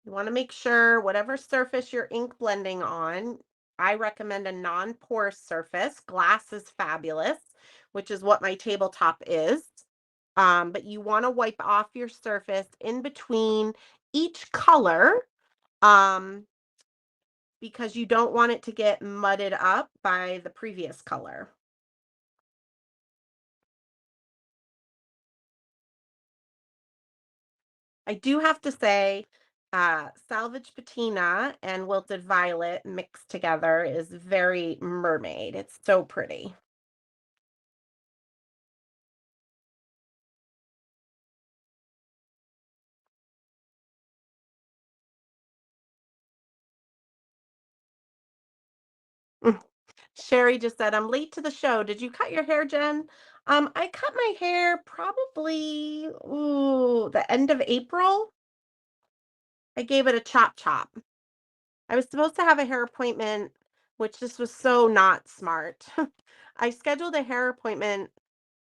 You want to make sure whatever surface you're ink blending on, I recommend a non-porous surface. Glass is fabulous, which is what my tabletop is. But you want to wipe off your surface in between each color because you don't want it to get mudded up by the previous color. I do have to say, salvage patina and wilted violet mixed together is very mermaid. It's so pretty. Sherry just said, I'm late to the show. Did you cut your hair, Jen? I cut my hair probably the end of April. I gave it a chop. I was supposed to have a hair appointment, which this was so not smart. I scheduled a hair appointment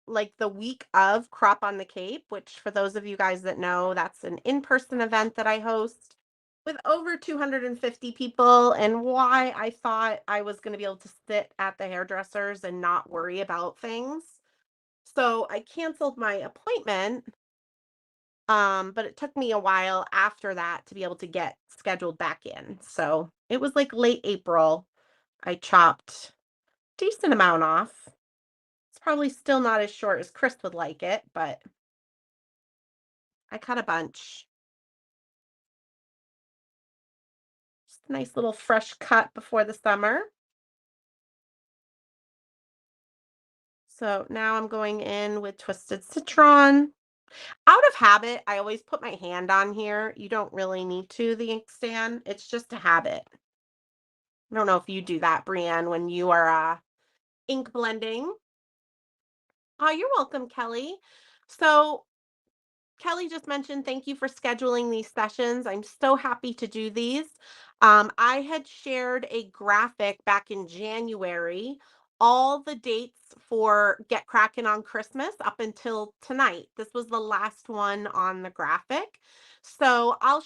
like the week of Crop on the Cape, which for those of you guys that know, that's an in-person event that I host with over 250 people, and why I thought I was going to be able to sit at the hairdressers and not worry about things. So I canceled my appointment. But it took me a while after that to be able to get scheduled back in. So it was like late April. I chopped decent amount off. It's probably still not as short as Chris would like it, but I cut a bunch. Just a nice little fresh cut before the summer. So now I'm going in with Twisted Citron. Out of habit, I always put my hand on here. You don't really need to, the inkstand. It's just a habit. I don't know if you do that, Brienne, when you are ink blending. Oh, you're welcome, Kelly. So Kelly just mentioned, thank you for scheduling these sessions. I'm so happy to do these. I had shared a graphic back in January, all the dates for Get Crackin' on Christmas up until tonight. This was the last one on the graphic. So I'll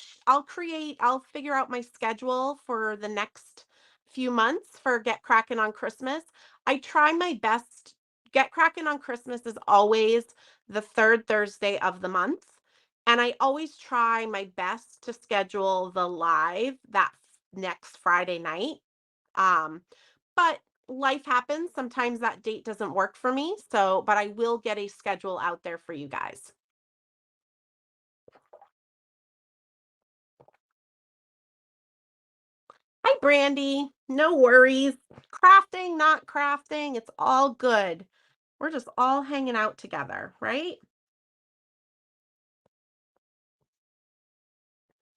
figure out my schedule for the next few months for Get Crackin' on Christmas. I try my best. Get Crackin' on Christmas is always the third Thursday of the month. And I always try my best to schedule the live that next Friday night. But life happens. Sometimes that date doesn't work for me. So, but I will get a schedule out there for you guys. Hi, Brandy. No worries. Crafting, not crafting. It's all good. We're just all hanging out together, right?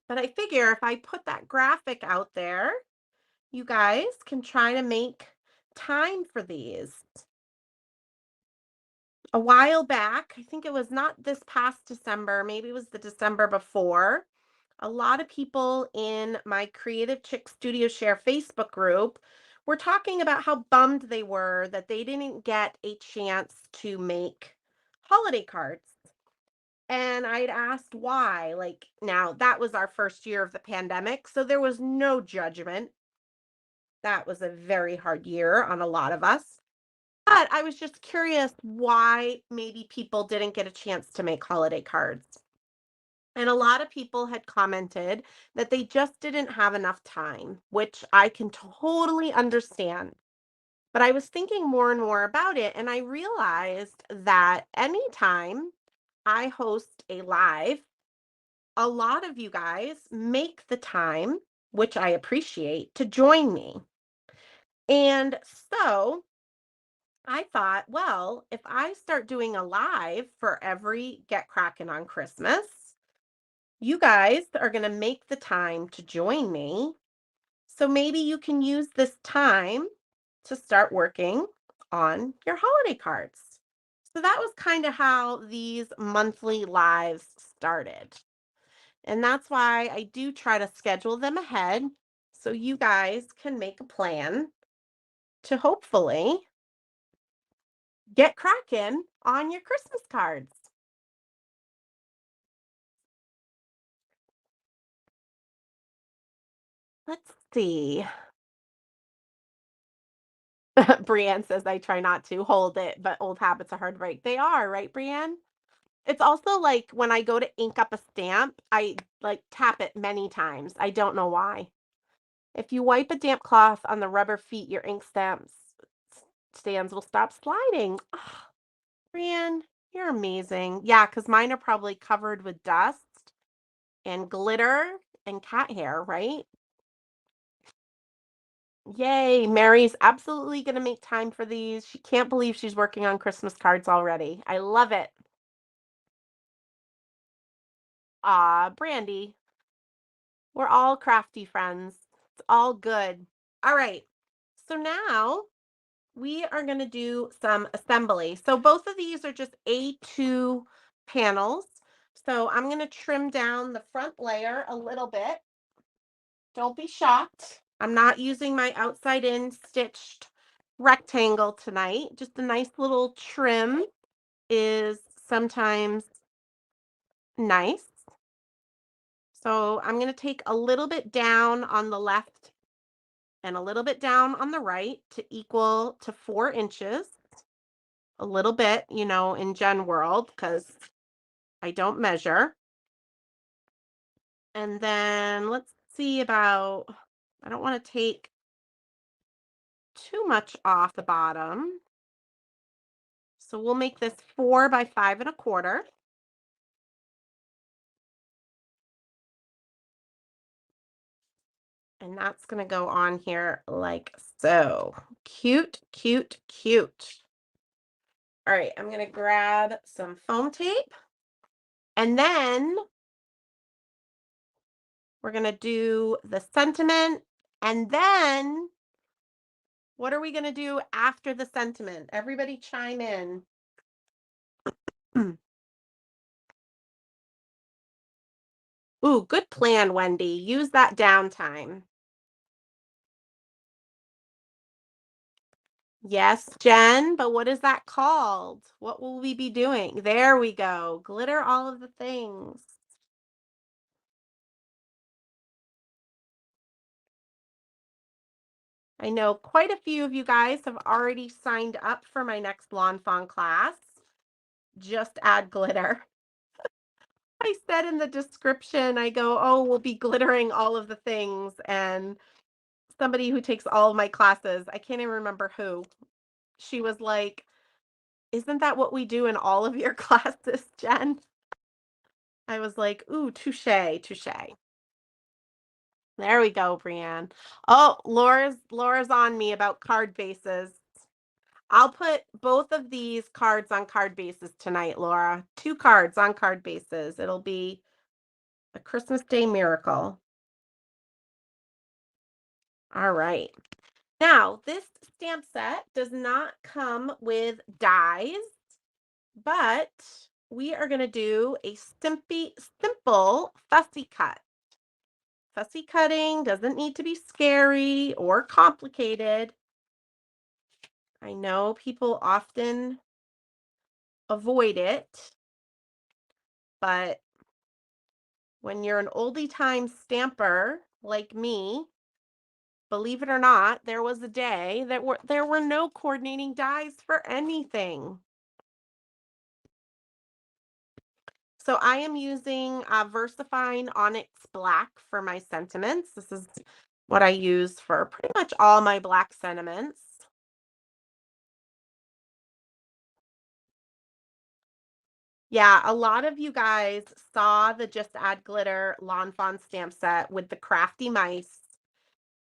But I figure if I put that graphic out there, you guys can try to make time for these. A while back, I think it was not this past December, maybe it was the December before, a lot of people in my Creative Chick Studio Share Facebook group were talking about how bummed they were that they didn't get a chance to make holiday cards. And I'd asked why. Like, now that was our first year of the pandemic, so there was no judgment. That was a very hard year on a lot of us. But I was just curious why maybe people didn't get a chance to make holiday cards. And a lot of people had commented that they just didn't have enough time, which I can totally understand. But I was thinking more and more about it, and I realized that anytime I host a live, a lot of you guys make the time, which I appreciate, to join me. And so I thought, well, if I start doing a live for every Get Crackin' on Christmas, you guys are going to make the time to join me. So maybe you can use this time to start working on your holiday cards. So that was kind of how these monthly lives started. And that's why I do try to schedule them ahead so you guys can make a plan to hopefully get cracking on your Christmas cards. Let's see. Brienne says I try not to hold it, but old habits are hard to break. They are, right, Brienne? It's also like when I go to ink up a stamp, I like tap it many times. I don't know why. If you wipe a damp cloth on the rubber feet, your ink stands will stop sliding. Oh, Brienne, you're amazing. Yeah, because mine are probably covered with dust and glitter and cat hair, right? Yay, Mary's absolutely going to make time for these. She can't believe she's working on Christmas cards already. I love it. Brandy, we're all crafty friends. It's all good. All right. So now we are going to do some assembly. So both of these are just A2 panels. So I'm going to trim down the front layer a little bit. Don't be shocked. I'm not using my outside in stitched rectangle tonight. Just a nice little trim is sometimes nice. So I'm going to take a little bit down on the left and a little bit down on the right to equal to 4 inches. A little bit, you know, in Gen world, because I don't measure. And then let's see about, I don't want to take too much off the bottom. So we'll make this 4 by 5 1/4. And that's going to go on here like so. Cute, cute, cute. All right, I'm going to grab some foam tape. And then we're going to do the sentiment. And then what are we going to do after the sentiment? Everybody chime in. Ooh, good plan, Wendy. Use that downtime. Yes, Jen, but what is that called? What will we be doing? There we go. Glitter all of the things. I know quite a few of you guys have already signed up for my next Lawn Fawn class. Just add glitter. I said in the description, I go, oh, we'll be glittering all of the things. And somebody who takes all of my classes, I can't even remember who, she was like, isn't that what we do in all of your classes, Jen? I was like, ooh, touche, touche. There we go, Brienne. Oh, Laura's on me about card bases. I'll put both of these cards on card bases tonight, Laura. 2 cards on card bases. It'll be a Christmas Day miracle. All right. Now, this stamp set does not come with dies, but we are going to do a simple fussy cut. Fussy cutting doesn't need to be scary or complicated. I know people often avoid it, but when you're an oldie time stamper like me, believe it or not, there was a day that there were no coordinating dies for anything. So I am using VersaFine Onyx Black for my sentiments. This is what I use for pretty much all my black sentiments. Yeah, a lot of you guys saw the Just Add Glitter Lawn Fawn stamp set with the crafty mice,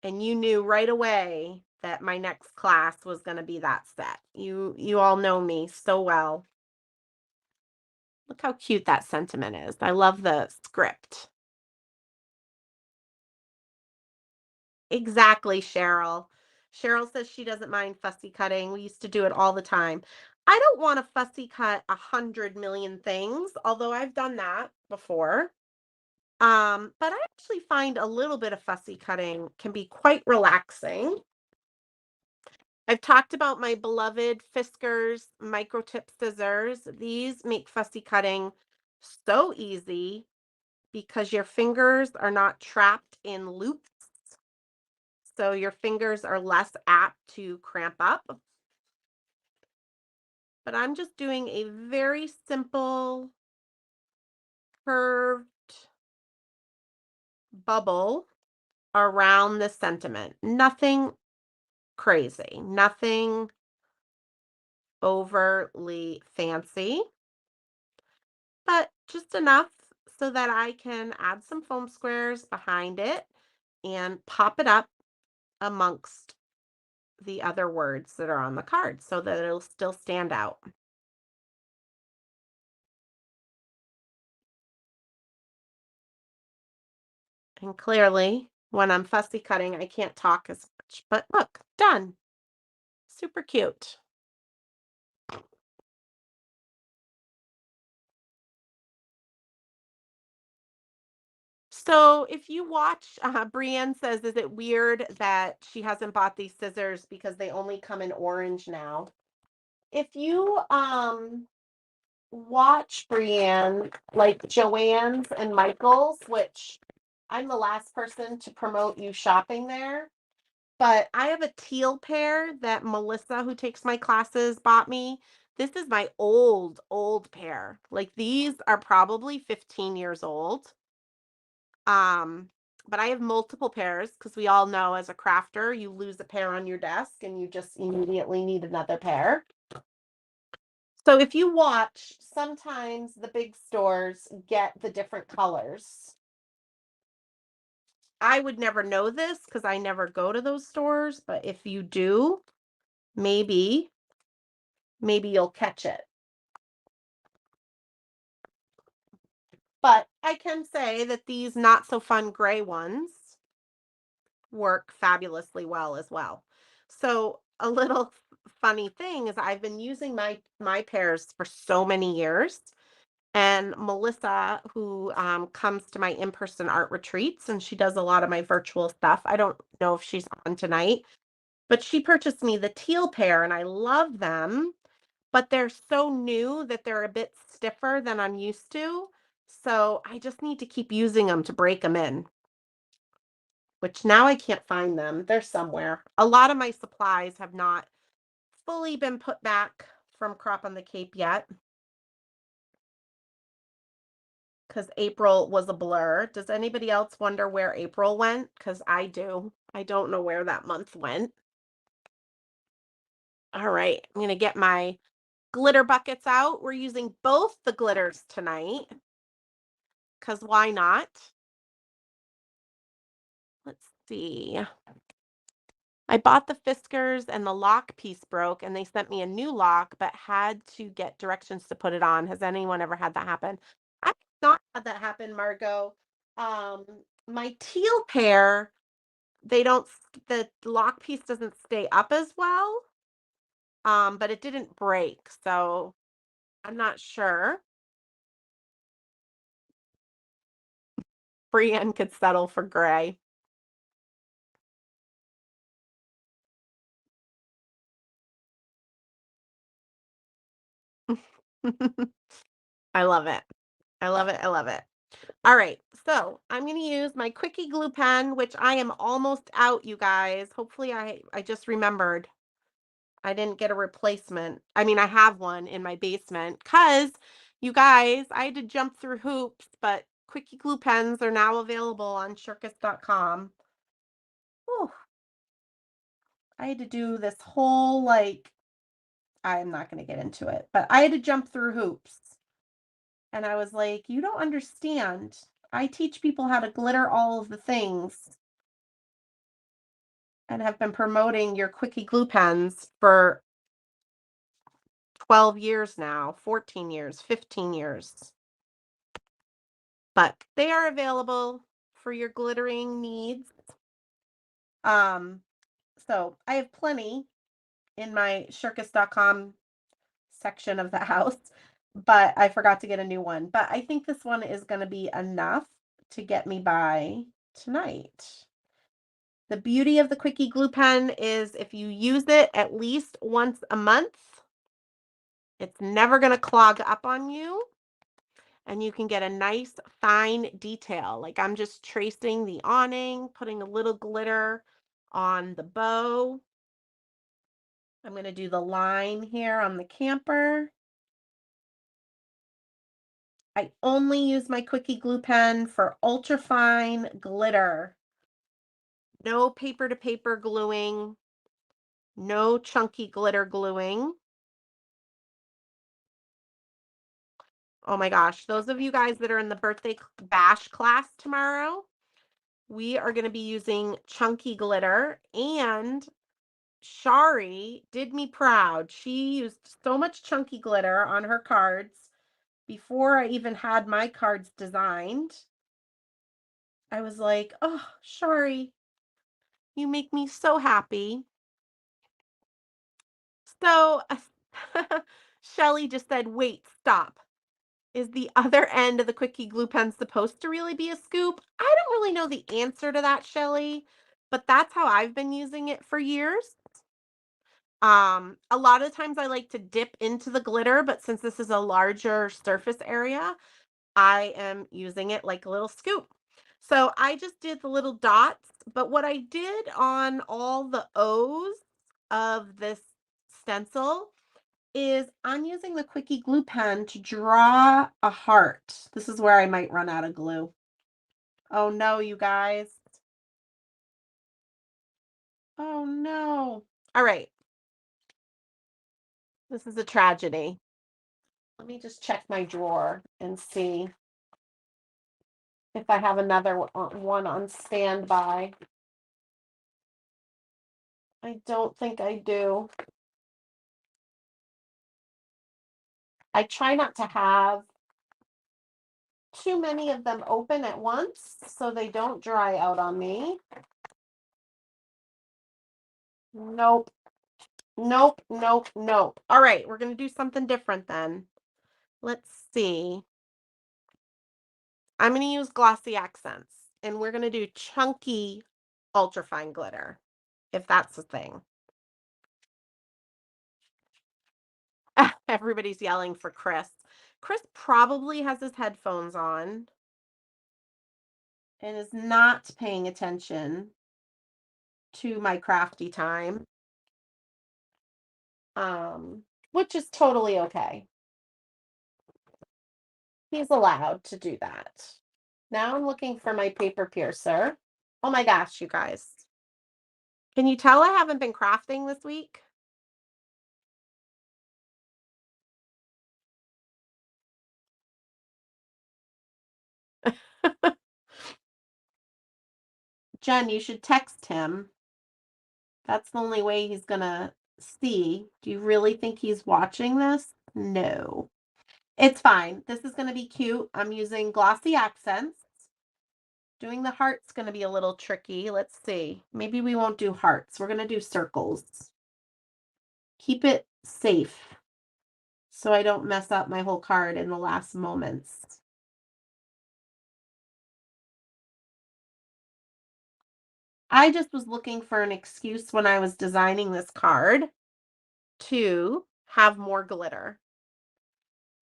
and you knew right away that my next class was going to be that set. You all know me so well. Look how cute that sentiment is. I love the script. Exactly, Cheryl. Cheryl says she doesn't mind fussy cutting. We used to do it all the time. I don't want to fussy cut 100 million things, although I've done that before. But I actually find a little bit of fussy cutting can be quite relaxing. I've talked about my beloved Fiskars micro tip scissors. These make fussy cutting so easy because your fingers are not trapped in loops. So your fingers are less apt to cramp up. But I'm just doing a very simple curved bubble around the sentiment. Nothing crazy, nothing overly fancy, but just enough so that I can add some foam squares behind it and pop it up amongst the other words that are on the card so that it'll still stand out. And clearly, when I'm fussy cutting, I can't talk as much, but look, done. Super cute. So if you watch, Brienne says, is it weird that she hasn't bought these scissors because they only come in orange now? If you watch Brienne, like Joann's and Michael's, which I'm the last person to promote you shopping there, but I have a teal pair that Melissa, who takes my classes, bought me. This is my old pair. Like these are probably 15 years old. Um, but I have multiple pairs because we all know as a crafter, you lose a pair on your desk and you just immediately need another pair. So if you watch, sometimes the big stores get the different colors. I would never know this because I never go to those stores, but if you do, maybe you'll catch it. But I can say that these not so fun gray ones work fabulously well as well. So a little funny thing is I've been using my pairs for so many years. And Melissa, who comes to my in-person art retreats, and she does a lot of my virtual stuff. I don't know if she's on tonight, but she purchased me the teal pair, and I love them. But they're so new that they're a bit stiffer than I'm used to. So I just need to keep using them to break them in, which now I can't find them. They're somewhere. A lot of my supplies have not fully been put back from Crop on the Cape yet because April was a blur. Does anybody else wonder where April went? Because I do. I don't know where that month went. All right, I'm going to get my glitter buckets out. We're using both the glitters tonight because why not? Let's see. I bought the Fiskars and the lock piece broke and they sent me a new lock, but had to get directions to put it on. Has anyone ever had that happen? I've not had that happen, Margot. Um, my teal pair, they don't, the lock piece doesn't stay up as well. But it didn't break, so I'm not sure. Brienne could settle for gray. I love it. I love it. I love it. All right, so I'm going to use my Quickie glue pen, which I am almost out, you guys. Hopefully I just remembered I didn't get a replacement. I mean, I have one in my basement because you guys, I had to jump through hoops, but Quickie glue pens are now available on shirkus.com. Whew. I had to do this whole like I'm not going to get into it, but I had to jump through hoops. And I was like, you don't understand. I teach people how to glitter all of the things and have been promoting your Quickie glue pens for 12 years now, 14 years, 15 years. But they are available for your glittering needs. So I have plenty in my shirkus.com section of the house, but I forgot to get a new one. But I think this one is going to be enough to get me by tonight. The beauty of the Quickie glue pen is if you use it at least once a month, it's never going to clog up on you. And you can get a nice fine detail. Like I'm just tracing the awning, putting a little glitter on the bow. I'm going to do the line here on the camper. I only use my Quickie glue pen for ultra fine glitter. No paper to paper gluing. No chunky glitter gluing. Oh my gosh, those of you guys that are in the birthday bash class tomorrow, we are going to be using chunky glitter, and Shari did me proud. She used so much chunky glitter on her cards before I even had my cards designed. I was like, oh, Shari, you make me so happy. So, Shelly just said, "Wait, stop. Is the other end of the quickie glue pen supposed to really be a scoop?" I don't really know the answer to that, Shelly, but that's how I've been using it for years. A lot of times I like to dip into the glitter, but since this is a larger surface area, I am using it like a little scoop. So I just did the little dots, but what I did on all the O's of this stencil is I'm using the quickie glue pen to draw a heart. This is where I might run out of glue. Oh no, you guys. Oh no. All right. This is a tragedy. Let me just check my drawer and see if I have another one on standby. I don't think I do. I try not to have too many of them open at once so they don't dry out on me. Nope. Nope, nope, nope. All right, we're going to do something different then. Let's see. I'm going to use glossy accents, and we're going to do chunky ultrafine glitter, if that's the thing. Everybody's yelling for Chris. Chris probably has his headphones on and is not paying attention to my crafty time, which is totally okay. He's allowed to do that. Now I'm looking for my paper piercer. Oh my gosh, you guys. Can you tell I haven't been crafting this week? Jen, you should text him. That's the only way he's gonna see. Do you really think he's watching this? No. It's fine. This is gonna be cute. I'm using glossy accents. Doing the heart's gonna be a little tricky. Let's see. Maybe we won't do hearts. We're gonna do circles. Keep it safe so I don't mess up my whole card in the last moments. I just was looking for an excuse when I was designing this card to have more glitter,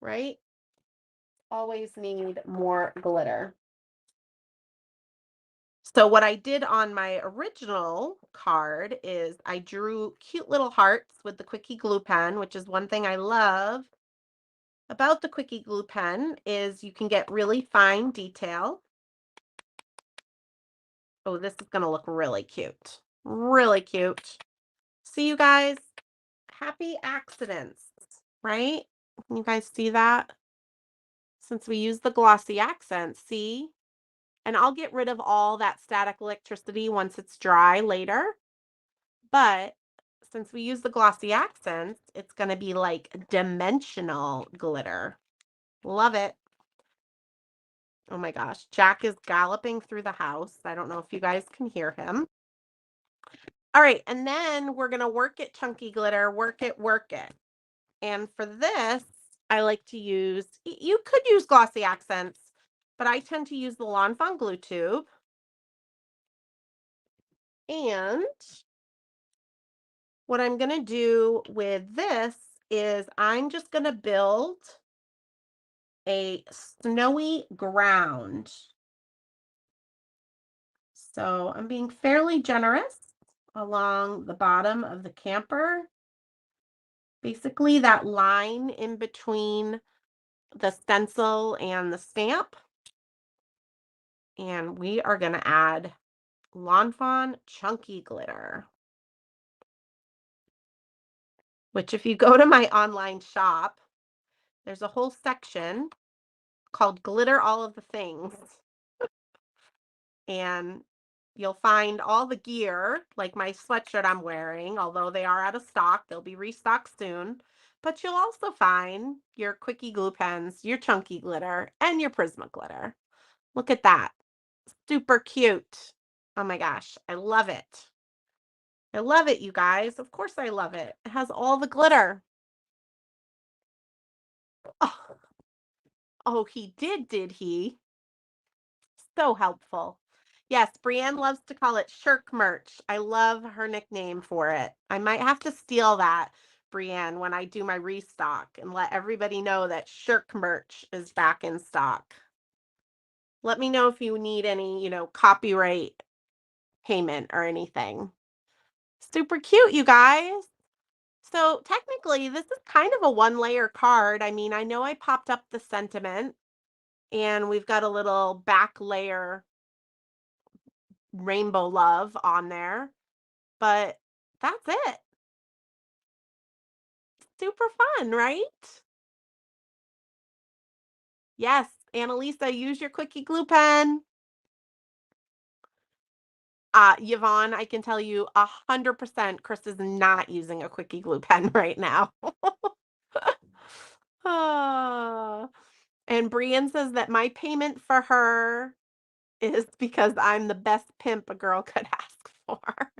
right? Always need more glitter. So what I did on my original card is I drew cute little hearts with the quickie glue pen, which is one thing I love about the quickie glue pen is you can get really fine detail. Oh, this is going to look really cute. Really cute. See, you guys, happy accidents, right? Can you guys see that? Since we use the glossy accent, see? And I'll get rid of all that static electricity once it's dry later. But since we use the glossy accents, it's going to be like dimensional glitter. Love it. Oh my gosh. Jack is galloping through the house. I don't know if you guys can hear him. All right. And then we're going to work it chunky glitter, work it, work it. And for this, I like to use, you could use glossy accents, but I tend to use the Lawn Fawn glue tube. And what I'm going to do with this is I'm just going to build a snowy ground. So I'm being fairly generous along the bottom of the camper. Basically that line in between the stencil and the stamp. And we are going to add Lawn Fawn chunky glitter. Which if you go to my online shop, there's a whole section called Glitter All of the Things. And you'll find all the gear, like my sweatshirt I'm wearing, although they are out of stock, they'll be restocked soon. But you'll also find your quickie glue pens, your chunky glitter, and your Prisma glitter. Look at that. Super cute. Oh my gosh, I love it. I love it, you guys. Of course I love it. It has all the glitter. Oh, oh, he did he? So helpful. Yes, Brienne loves to call it shirk merch. I love her nickname for it. I might have to steal that, Brienne, when I do my restock and let everybody know that shirk merch is back in stock. Let me know if you need any, copyright payment or anything. Super cute, you guys. So technically, this is kind of a one-layer card. I mean, I know I popped up the sentiment, and we've got a little back layer rainbow love on there, but that's it. Super fun, right? Yes, Annalisa, use your quickie glue pen. Yvonne, I can tell you 100% Chris is not using a quickie glue pen right now. Ah. And Brian says that my payment for her is because I'm the best pimp a girl could ask for.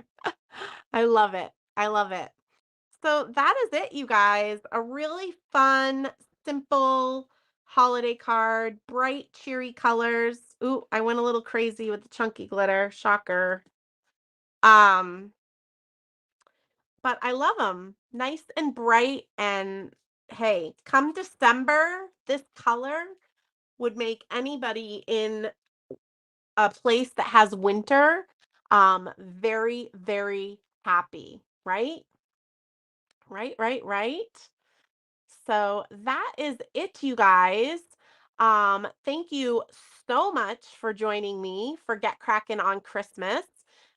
I love it. I love it. So that is it, you guys. A really fun, simple holiday card, bright, cheery colors. Ooh, I went a little crazy with the chunky glitter. Shocker. Um, but I love them. Nice and bright. And hey, come December, this color would make anybody in a place that has winter very, very happy, right? Right. So that is it, you guys. Thank you so much for joining me for Get Crackin' on Christmas.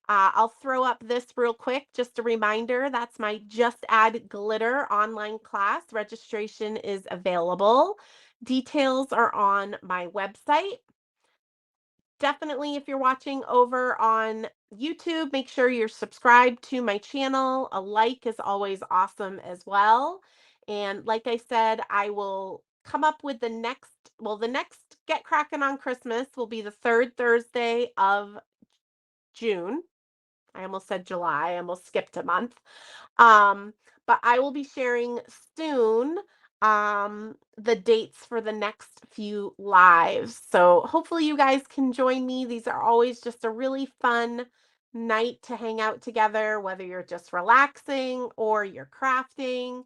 I'll throw up this real quick, just a reminder, that's my Just Add Glitter online class. Registration is available. Details are on my website. Definitely, if you're watching over on YouTube, make sure you're subscribed to my channel. A like is always awesome as well. And like I said, I will come up with the next Get Crackin' on Christmas will be the third Thursday of June. I almost said July. I almost skipped a month. But I will be sharing soon the dates for the next few lives. So hopefully you guys can join me. These are always just a really fun night to hang out together, whether you're just relaxing or you're crafting.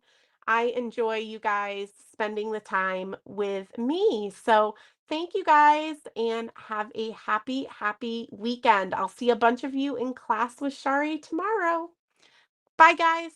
I enjoy you guys spending the time with me. So thank you guys and have a happy, happy weekend. I'll see a bunch of you in class with Shari tomorrow. Bye, guys.